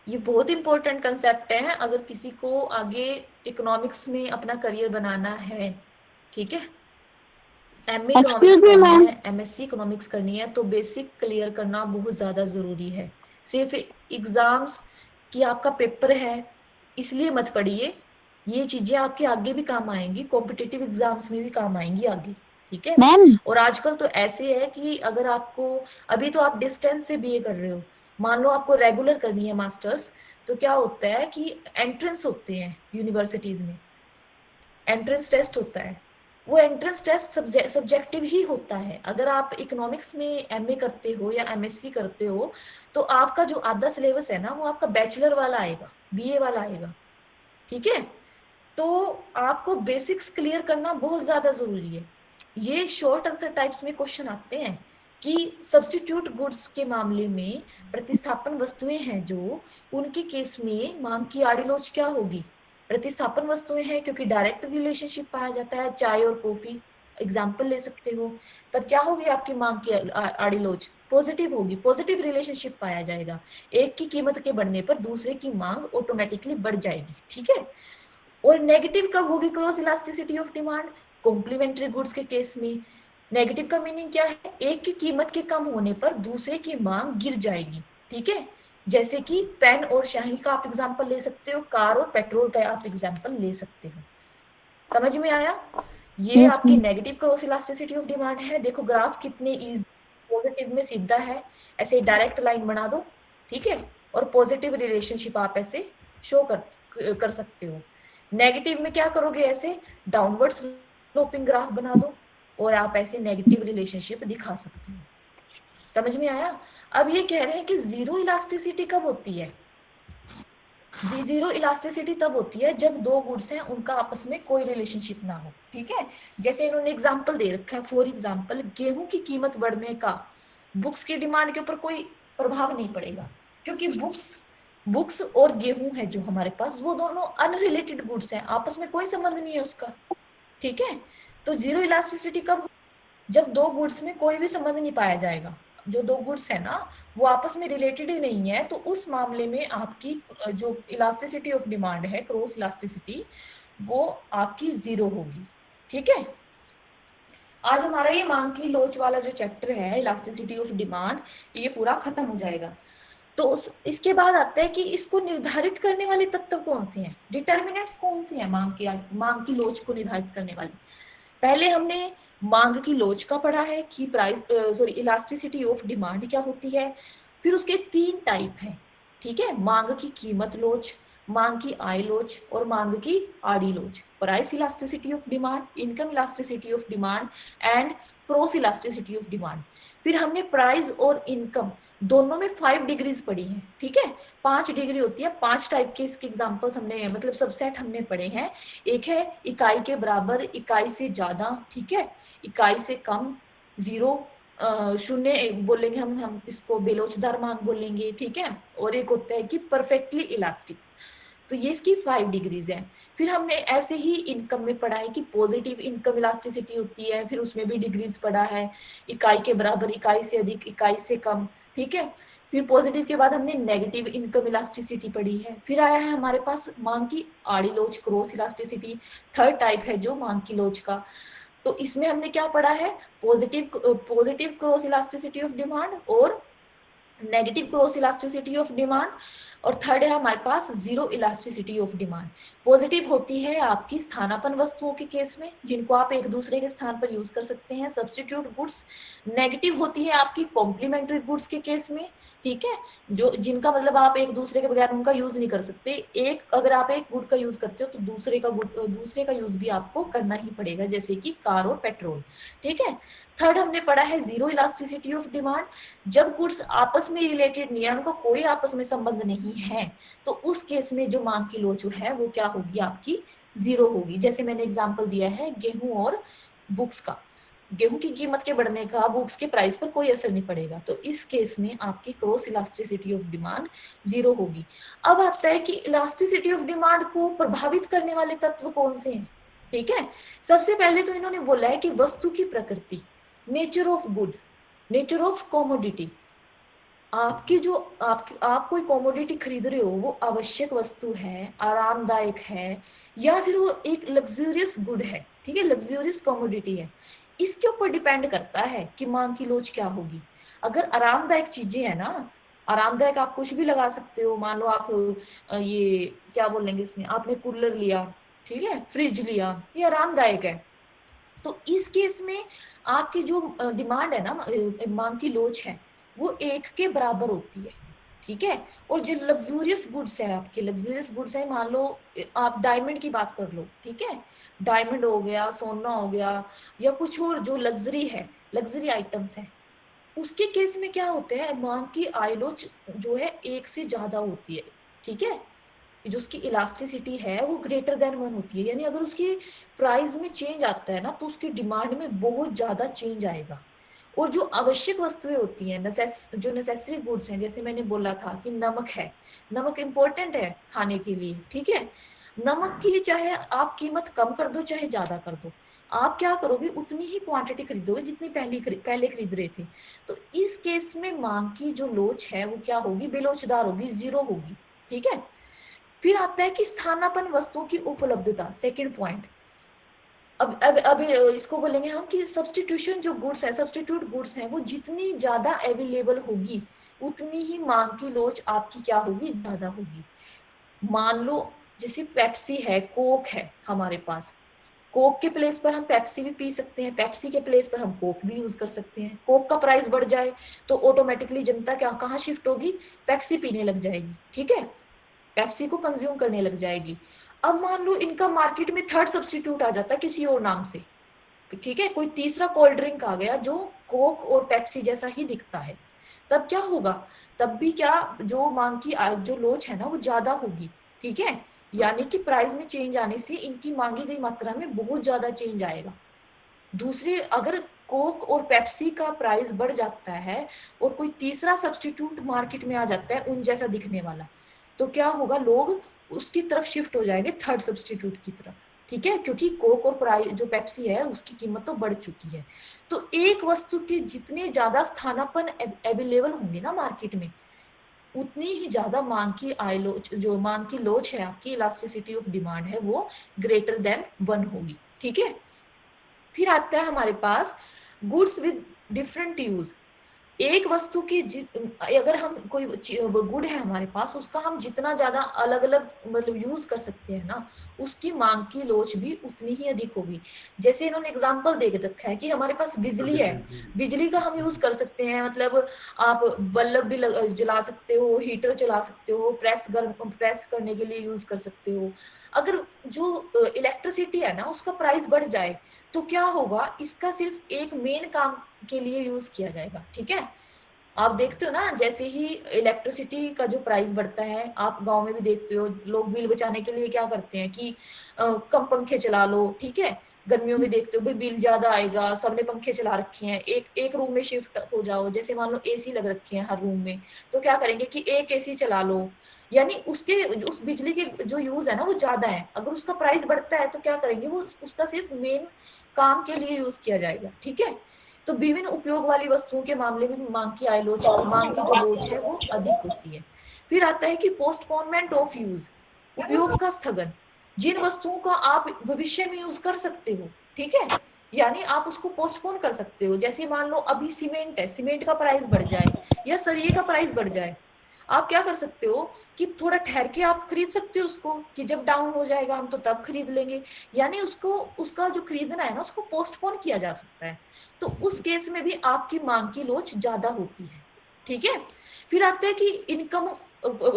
Speaker 1: ये बहुत इंपॉर्टेंट कंसेप्ट है अगर किसी को आगे इकोनॉमिक्स में अपना करियर बनाना है। ठीक है, एमए इकोनॉमिक्स
Speaker 2: एक्सक्यूज मी
Speaker 1: करना
Speaker 2: मैम।
Speaker 1: है, एमएससी इकोनॉमिक्स करनी है, तो बेसिक क्लियर करना बहुत ज़्यादा ज़रूरी है। सिर्फ एग्जाम्स की आपका पेपर है इसलिए मत पढ़िए, ये चीज़ें आपके आगे भी काम आएंगी, कॉम्पिटिटिव एग्जाम्स में भी काम आएंगी आगे। ठीक है,
Speaker 2: मैम
Speaker 1: और आजकल तो ऐसे है कि अगर आपको, अभी तो आप डिस्टेंस से बीए कर रहे हो, मान लो आपको रेगुलर करनी है मास्टर्स, तो क्या होता है कि एंट्रेंस होते हैं यूनिवर्सिटीज में, एंट्रेंस टेस्ट होता है, वो एंट्रेंस टेस्ट सब्जेक्टिव ही होता है। अगर आप इकोनॉमिक्स में एमए करते हो या एमएससी करते हो तो आपका जो आधा सिलेबस है ना वो आपका बैचलर वाला आएगा, बीए वाला आएगा। ठीक है, तो आपको बेसिक्स क्लियर करना बहुत ज्यादा जरूरी है। ये शॉर्ट आंसर टाइप्स में क्वेश्चन आते हैं कि सब्स्टिट्यूट गुड्स के मामले में प्रतिस्थापन वस्तुएं हैं जो, उनके केस में मांग की आड़ी लोच क्या होगी, प्रतिस्थापन वस्तुएं हैं क्योंकि डायरेक्ट रिलेशनशिप पाया जाता है, चाय और कॉफी एग्जाम्पल ले सकते हो, तब क्या होगी आपकी मांग की आड़ी लोच, पॉजिटिव होगी, पॉजिटिव रिलेशनशिप पाया जाएगा, एक की कीमत के बढ़ने पर दूसरे की मांग ऑटोमेटिकली बढ़ जाएगी। ठीक है, और नेगेटिव कब होगी cross elasticity of demand, complementary goods के केस में। नेगेटिव का मीनिंग क्या है, एक की कीमत के कम होने पर दूसरे की मांग गिर जाएगी। ठीक है, जैसे कि पेन और स्याही का आप एग्जांपल ले सकते हो, कार और पेट्रोल का आप एग्जांपल ले सकते हो। समझ में आया, ये
Speaker 2: यस
Speaker 1: आपकी
Speaker 2: ma'am.
Speaker 1: Negative cross elasticity of demand है। देखो ग्राफ कितने इजी, पॉजिटिव में सीधा है, ऐसे डायरेक्ट लाइन बना दो। ठीक है, और पॉजिटिव रिलेशनशिप आप ऐसे शो कर सकते हो। नेगेटिव में क्या करोगे, ऐसे डाउनवर्ड स्लोपिंग ग्राफ बना दो और आप ऐसे नेगेटिव रिलेशनशिप दिखा सकते हो। समझ में आया। अब ये कह रहे हैं कि जीरो इलास्टिसिटी कब होती है, जीरो इलास्टिसिटी तब होती है जब दो गुड्स हैं उनका आपस में कोई रिलेशनशिप ना हो। ठीक है, जैसे इन्होंने एग्जांपल दे रखा है, फॉर एग्जांपल गेहूं की कीमत बढ़ने का बुक्स की डिमांड के ऊपर कोई प्रभाव नहीं पड़ेगा, क्योंकि बुक्स बुक्स और गेहूं है जो हमारे पास, वो दोनों अनरिलेटेड गुड्स हैं, आपस में कोई संबंध नहीं है उसका। ठीक है, तो जीरो इलास्टिसिटी कब, जब दो गुड्स में कोई भी संबंध नहीं पाया जाएगा, जो दो गुड्स है ना वो आपस में रिलेटेड ही नहीं है, तो उस मामले में आपकी जो इलास्टिसिटी ऑफ डिमांड है, क्रॉस इलास्टिसिटी, वो आपकी 0 होगी। ठीक है, आज हमारा ये मांग की लोच वाला जो चैप्टर है, इलास्टिसिटी ऑफ डिमांड, ये पूरा खत्म हो जाएगा। तो इसके बाद आता है कि इसको निर्धारित करने वाले तत्व कौन से हैं, डिटर्मिनेंट्स कौन से हैं मांग की लोच को निर्धारित करने वाले। पहले हमने मांग की लोच का पढ़ा है कि इलास्टिसिटी ऑफ डिमांड क्या होती है। फिर उसके 3 टाइप हैं, ठीक है, मांग की कीमत लोच, मांग की आय लोच और मांग की आड़ी लोच। Price elasticity of demand, income elasticity of demand and cross elasticity of demand. फिर हमने प्राइस और इनकम दोनों में 5 डिग्रीज पढ़ी हैं, ठीक है, 5 डिग्री होती है। 5 टाइप के इसके एग्जांपल्स हमने, मतलब सबसेट हमने पढ़े हैं। एक है इकाई के बराबर, इकाई से ज्यादा, ठीक है, इकाई से कम, 0, शून्य बोलेंगे हम इसको बेलोचदार मांग बोलेंगे, ठीक है। और एक होता है कि परफेक्टली इलास्टिक। तो ये इसकी 5 डिग्रीज है। फिर हमने ऐसे ही इनकम में पढ़ा है कि पॉजिटिव इनकम इलास्टिसिटी होती है, फिर उसमें भी डिग्रीज पढ़ा है, इकाई के बराबर, इकाई से अधिक, इकाई से कम, ठीक है। फिर पॉजिटिव के बाद हमने नेगेटिव इनकम इलास्टिसिटी पढ़ी है। फिर आया है हमारे पास मांग की आड़ी लोच, क्रॉस इलास्टिसिटी, थर्ड टाइप है जो मांग की लोच का। तो इसमें हमने क्या पढ़ा है, positive cross elasticity of demand और negative cross elasticity of demand, और थर्ड है हमारे पास 0 इलास्टिसिटी ऑफ डिमांड। पॉजिटिव होती है आपकी स्थानापन्न वस्तुओं के केस में, जिनको आप एक दूसरे के स्थान पर यूज कर सकते हैं, सब्स्टिट्यूट गुड्स। नेगेटिव होती है आपकी कॉम्प्लीमेंट्री गुड्स के केस में, ठीक है, जो जिनका मतलब आप एक दूसरे के बगैर उनका यूज नहीं कर सकते। अगर आप एक गुड का यूज करते हो तो दूसरे का यूज भी आपको करना ही पड़ेगा, जैसे कि कार और पेट्रोल, ठीक है। थर्ड हमने पढ़ा है 0 इलास्टिसिटी ऑफ डिमांड। जब गुड्स आपस में रिलेटेड नहीं है, उनका कोई आपस में संबंध नहीं है, तो उस केस में जो मांग की लोच है वो क्या होगी, आपकी 0 होगी। जैसे मैंने एग्जांपल दिया है गेहूं और बुक्स का, गेहूं की कीमत के बढ़ने का बुक्स के प्राइस पर कोई असर नहीं पड़ेगा, तो इस केस में आपकी क्रॉस इलास्टिसिटी ऑफ डिमांड 0 होगी। अब आता है कि इलास्टिसिटी ऑफ डिमांड को प्रभावित करने वाले तत्व कौन से हैं, ठीक है। सबसे पहले तो इन्होंने बोला है कि वस्तु की प्रकृति, nature of good, nature of commodity. आपकी जो आप कोई कॉमोडिटी खरीद रहे हो, वो आवश्यक वस्तु है, आरामदायक है, या फिर वो एक लग्जूरियस गुड है, ठीक है, लग्जूरियस कॉमोडिटी है, इसके ऊपर डिपेंड करता है कि मांग की लोच क्या होगी। अगर आरामदायक चीजें है ना, आरामदायक आप कुछ भी लगा सकते हो, मान लो आप ये क्या बोलेंगे इसमें, आपने कूलर लिया, ठीक है, फ्रिज लिया, ये आरामदायक है, तो इस केस में आपकी जो डिमांड है ना, मांग की लोच है, वो 1 के बराबर होती है, ठीक है। और जो लग्जूरियस गुड्स है, आपके लग्जूरियस गुड्स है, मान लो आप डायमंड की बात कर लो, ठीक है, डायमंड हो गया, सोना हो गया, या कुछ और जो लग्जरी है, लग्जरी आइटम्स है, उसके केस में क्या होता है, मांग की आइलोच जो है 1 से ज्यादा होती है, ठीक है। जो उसकी इलास्टिसिटी है वो ग्रेटर देन 1 होती है, यानी अगर उसकी प्राइस में चेंज आता है ना, तो उसकी डिमांड में बहुत ज्यादा चेंज आएगा। और जो आवश्यक वस्तुएं होती हैं, जो नेसेसरी गुड्स हैं, जैसे मैंने बोला था कि नमक है, नमक इम्पोर्टेंट है खाने के लिए, ठीक है, नमक की चाहे आप कीमत कम कर दो चाहे ज्यादा कर दो, आप क्या करोगे, उतनी ही क्वांटिटी खरीदोगे जितनी पहले खरीद रहे थे। तो इस केस में मांग की जो लोच है वो क्या होगी, बेलोचदार होगी, 0 होगी, ठीक है। फिर आता है कि स्थानापन्न वस्तुओं की उपलब्धता, सेकंड पॉइंट। अब इसको बोलेंगे हम कि सब्स्टिट्यूशन जो गुड्स है, सब्स्टिट्यूट गुड्स हैं, वो जितनी ज्यादा अवेलेबल होगी उतनी ही मांग की लोच आपकी क्या होगी, ज्यादा होगी। मान लो जैसे पेप्सी है, कोक है हमारे पास, कोक के प्लेस पर हम पेप्सी भी पी सकते हैं, पेप्सी के प्लेस पर हम कोक भी यूज कर सकते हैं। कोक का प्राइस बढ़ जाए तो ऑटोमेटिकली जनता क्या कहाँ शिफ्ट होगी, पेप्सी पीने लग जाएगी, ठीक है, पेप्सी को कंज्यूम करने लग जाएगी। अब मान लो इनका मार्केट में थर्ड सब्स्टिट्यूट आ जाता है किसी और नाम से, ठीक है, कोई तीसरा कोल्ड ड्रिंक आ गया जो कोक और पेप्सी जैसा ही दिखता है, तब क्या होगा, तब भी क्या, जो मांग की जो लोच है ना वो ज्यादा होगी, ठीक है। यानी कि प्राइस में चेंज आने से इनकी मांगी गई मात्रा में बहुत ज्यादा चेंज आएगा। दूसरे अगर कोक और पेप्सी का प्राइस बढ़ जाता है और कोई तीसरा सब्स्टिट्यूट मार्केट में आ जाता है उन जैसा दिखने वाला, तो क्या होगा, लोग उसकी तरफ शिफ्ट हो जाएंगे, थर्ड सब्स्टिट्यूट की तरफ, ठीक है, क्योंकि कोक और प्राइस जो पेप्सी है उसकी कीमत तो बढ़ चुकी है। तो एक वस्तु के जितने ज्यादा स्थानापन्न अवेलेबल होंगे ना मार्केट में, उतनी ही ज्यादा मांग की लोच, जो मांग की लोच है आपकी, इलास्टिसिटी ऑफ डिमांड है, वो ग्रेटर देन 1 होगी। ठीक है, फिर आता है हमारे पास गुड्स विद डिफरेंट यूज। एक वस्तु की अगर हम कोई गुड है हमारे पास, उसका हम जितना ज्यादा अलग अलग मतलब यूज कर सकते हैं ना, उसकी मांग की लोच भी उतनी ही अधिक होगी। जैसे इन्होंने एग्जांपल दे के रखा है कि हमारे पास बिजली है, बिजली का हम यूज कर सकते हैं, मतलब आप बल्ब भी जला सकते हो, हीटर चला सकते हो, प्रेस करने के लिए यूज कर सकते हो। अगर जो इलेक्ट्रिसिटी है ना उसका प्राइस बढ़ जाए तो क्या होगा, इसका सिर्फ एक मेन काम के लिए यूज किया जाएगा। ठीक है, आप देखते हो ना, जैसे ही इलेक्ट्रिसिटी का जो प्राइस बढ़ता है, आप गांव में भी देखते हो, लोग बिल बचाने के लिए क्या करते हैं कि कम पंखे चला लो। ठीक है, गर्मियों में देखते हो भाई बिल ज्यादा आएगा, सबने पंखे चला रखे हैं, एक एक रूम में शिफ्ट हो जाओ, जैसे मान लो एसी लग रखे हैं हर रूम में, तो क्या करेंगे कि एक एसी चला लो। यानी उसके उस बिजली के जो यूज है ना वो ज्यादा है, अगर उसका प्राइस बढ़ता है तो क्या करेंगे, वो उसका सिर्फ मेन काम के लिए यूज किया जाएगा। ठीक है, तो विभिन्न उपयोग वाली वस्तुओं के मामले में मांग की जो लोच है वो अधिक होती है। फिर आता है कि पोस्टपोनमेंट ऑफ यूज, उपयोग का स्थगन। जिन वस्तुओं का आप भविष्य में यूज कर सकते हो, ठीक है, यानी आप उसको पोस्टपोन कर सकते हो। जैसे मान लो अभी सीमेंट है, सीमेंट का प्राइस बढ़ जाए या सरिये का प्राइस बढ़ जाए, आप क्या कर सकते हो कि थोड़ा ठहर के आप खरीद सकते हो उसको, कि जब डाउन हो जाएगा हम तो तब खरीद लेंगे। यानी उसको, उसका जो खरीदना है ना उसको पोस्टपोन किया जा सकता है। तो उस केस में भी आपकी मांग की लोच ज्यादा होती है। ठीक है, फिर आते हैं कि इनकम,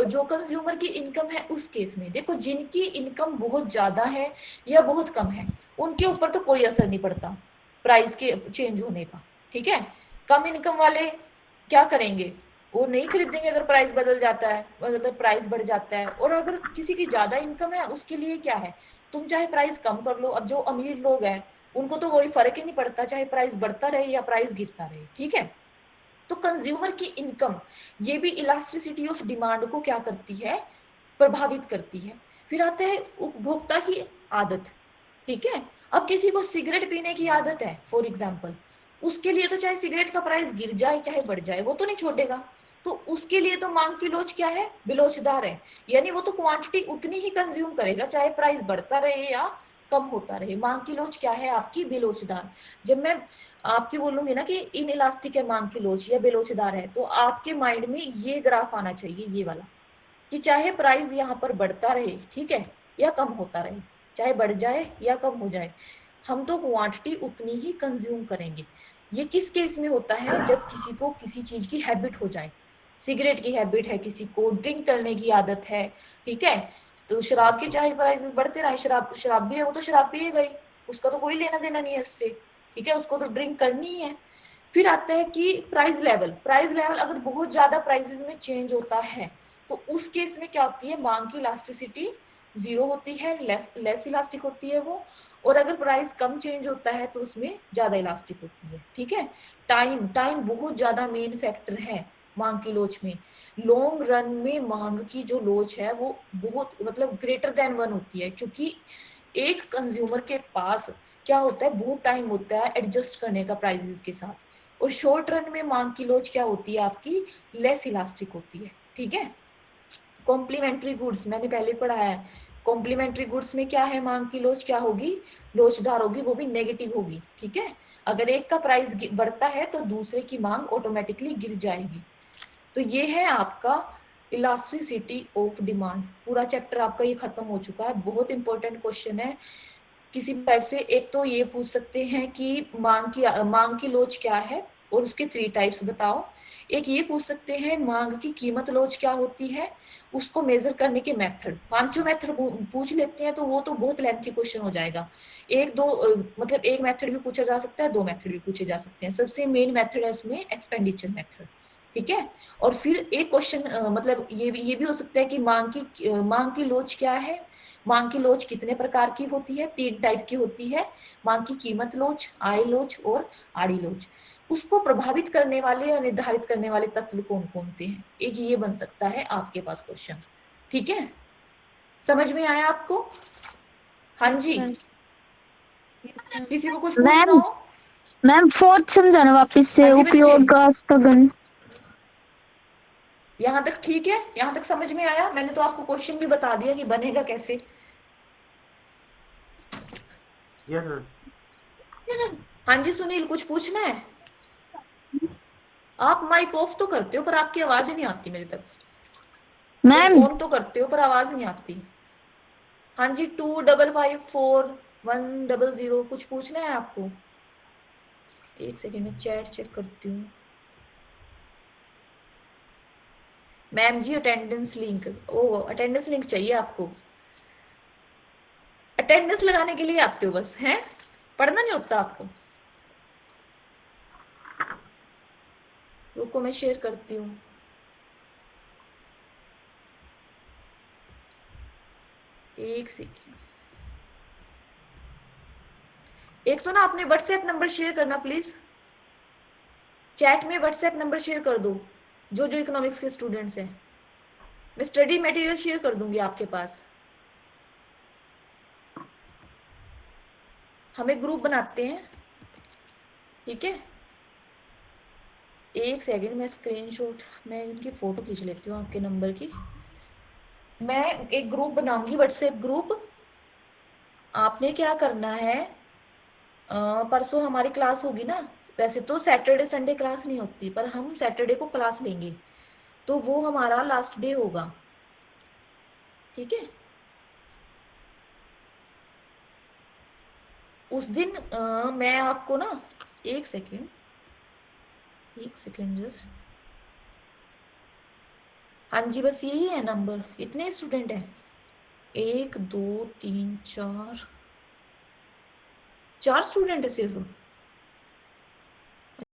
Speaker 1: जो कंज्यूमर की इनकम है उस केस में देखो, जिनकी इनकम बहुत ज्यादा है या बहुत कम है, उनके ऊपर तो कोई असर नहीं पड़ता प्राइस के चेंज होने का। ठीक है, कम इनकम वाले क्या करेंगे, वो नहीं खरीदेंगे अगर प्राइस बदल जाता है, मतलब प्राइस बढ़ जाता है। और अगर किसी की ज्यादा इनकम है उसके लिए क्या है, तुम चाहे प्राइस कम कर लो, अब जो अमीर लोग हैं उनको तो कोई फर्क ही नहीं पड़ता, चाहे प्राइस बढ़ता रहे या प्राइस गिरता रहे। ठीक है, तो कंज्यूमर की इनकम ये भी इलास्टिसिटी ऑफ डिमांड को क्या करती है, प्रभावित करती है। फिर आता है उपभोक्ता की आदत। ठीक है, अब किसी को सिगरेट पीने की आदत है फॉर एग्जाम्पल, उसके लिए तो चाहे सिगरेट का प्राइस गिर जाए चाहे बढ़ जाए वो तो नहीं छोड़ेगा। तो उसके लिए तो मांग की लोच क्या है, बेलोचदार है। यानी वो तो क्वांटिटी उतनी ही कंज्यूम करेगा चाहे प्राइस बढ़ता रहे या कम होता रहे। मांग की लोच क्या है आपकी, बेलोचदार। जब मैं आपकी बोलूंगी ना कि इन इलास्टिक है मांग की लोच या बेलोचदार है, तो आपके माइंड में ये ग्राफ आना चाहिए, ये वाला, कि चाहे प्राइस यहाँ पर बढ़ता रहे, ठीक है, या कम होता रहे, चाहे बढ़ जाए या कम हो जाए, हम तो क्वांटिटी उतनी ही कंज्यूम करेंगे। ये किस केस में होता है, जब किसी को किसी चीज की हैबिट हो जाए, सिगरेट की हैबिट है किसी को, ड्रिंक करने की आदत है। ठीक है, तो शराब के चाहे प्राइसेस बढ़ते रहे, शराब शराब भी है वो तो शराब पिएगा ही, उसका तो कोई लेना देना नहीं है इससे। ठीक है, उसको तो ड्रिंक करनी ही है। फिर आता है कि प्राइस लेवल, प्राइस लेवल अगर बहुत ज्यादा प्राइसेस में चेंज होता है तो उस केस में क्या होती है, मांग की इलास्टिसिटी जीरो होती है, लेस इलास्टिक होती है वो। और अगर प्राइस कम चेंज होता है तो उसमें ज्यादा इलास्टिक होती है। ठीक है, टाइम टाइम बहुत ज्यादा मेन फैक्टर है मांग की लोच में। लॉन्ग रन में मांग की जो लोच है वो बहुत मतलब ग्रेटर देन 1 होती है, क्योंकि एक कंज्यूमर के पास क्या होता है, बहुत टाइम होता है एडजस्ट करने का प्राइसेस के साथ। और शॉर्ट रन में मांग की लोच क्या होती है आपकी, लेस इलास्टिक होती है। ठीक है, कॉम्प्लीमेंट्री गुड्स मैंने पहले पढ़ाया है, कॉम्प्लीमेंट्री गुड्स में क्या है, मांग की लोच क्या होगी, लोचदार होगी, वो भी नेगेटिव होगी। ठीक है, अगर एक का प्राइस बढ़ता है तो दूसरे की मांग ऑटोमेटिकली गिर जाएगी। तो ये है आपका इलास्टिसिटी ऑफ डिमांड। पूरा चैप्टर आपका ये खत्म हो चुका है। बहुत इंपॉर्टेंट क्वेश्चन है किसी टाइप से। एक तो ये पूछ सकते हैं कि मांग की लोच क्या है और उसके 3 टाइप्स बताओ। एक ये पूछ सकते हैं मांग की कीमत लोच क्या होती है, उसको मेजर करने के मेथड। पांचों मेथड पूछ लेते हैं तो वो तो बहुत लेंथी क्वेश्चन हो जाएगा। एक दो मतलब एक मेथड भी पूछा जा सकता है, 2 मेथड भी पूछे जा सकते हैं। सबसे मेन मेथड है उसमें एक्सपेंडिचर मेथड। ठीक है, और फिर एक क्वेश्चन मतलब ये भी हो सकता है कि मांग की लोच क्या है, मांग की लोच कितने प्रकार की होती है, 3 टाइप की होती है। मांग की कीमत लोच, आय लोच और आड़ी लोच। उसको प्रभावित करने वाले या निर्धारित करने वाले तत्व कौन कौन से हैं, एक ये बन सकता है आपके पास क्वेश्चन। ठीक है, समझ में आया आपको? हाँ जी,
Speaker 2: मैम।
Speaker 1: किसी को कुछ पूछना
Speaker 2: मैम
Speaker 1: हो?
Speaker 2: मैम फोर्थ समझाना वापस से,
Speaker 1: हाँ जी बच्चे,
Speaker 2: उपयोग का स्थगन।
Speaker 1: यहाँ तक ठीक है? यहाँ तक समझ में आया? मैंने तो आपको क्वेश्चन भी बता दिया कि बनेगा कैसे।
Speaker 3: Yes, ma'am.
Speaker 1: हाँ जी सुनील, कुछ पूछना है? आप माइक ऑफ तो करते हो पर आपकी आवाज नहीं आती मेरे तक। मतलब
Speaker 2: मैम
Speaker 1: ऑन तो करते हो पर आवाज नहीं आती। हाँ जी, 2554 100, कुछ पूछना है आपको? एक सेकेंड में चैट चेक करती हूँ। मैम जी अटेंडेंस लिंक, ओ अटेंडेंस लिंक चाहिए आपको? अटेंडेंस लगाने के लिए आते हो बस, हैं? पढ़ना नहीं होता आपको? रुको मैं शेयर करती हूँ। एक सेकेंड, एक तो ना अपने व्हाट्सएप नंबर शेयर करना प्लीज। चैट में व्हाट्सएप नंबर शेयर कर दो, जो जो इकोनॉमिक्स के स्टूडेंट्स हैं। मैं स्टडी मटेरियल शेयर कर दूंगी आपके पास। हम एक ग्रुप बनाते हैं, ठीक है? एक सेकंड में स्क्रीनशॉट, मैं इनकी फोटो खींच लेती हूँ आपके नंबर की। मैं एक ग्रुप बनाऊंगी, व्हाट्सएप ग्रुप। आपने क्या करना है, परसों हमारी क्लास होगी ना। वैसे तो सैटरडे संडे क्लास नहीं होती, पर हम सैटरडे को क्लास लेंगे, तो वो हमारा लास्ट डे होगा, ठीक है? उस दिन मैं आपको ना, एक सेकेंड, एक सेकेंड जस्ट। हाँ जी, बस यही है नंबर, इतने स्टूडेंट हैं। 1 2 3 4, 4 स्टूडेंट है सिर्फ।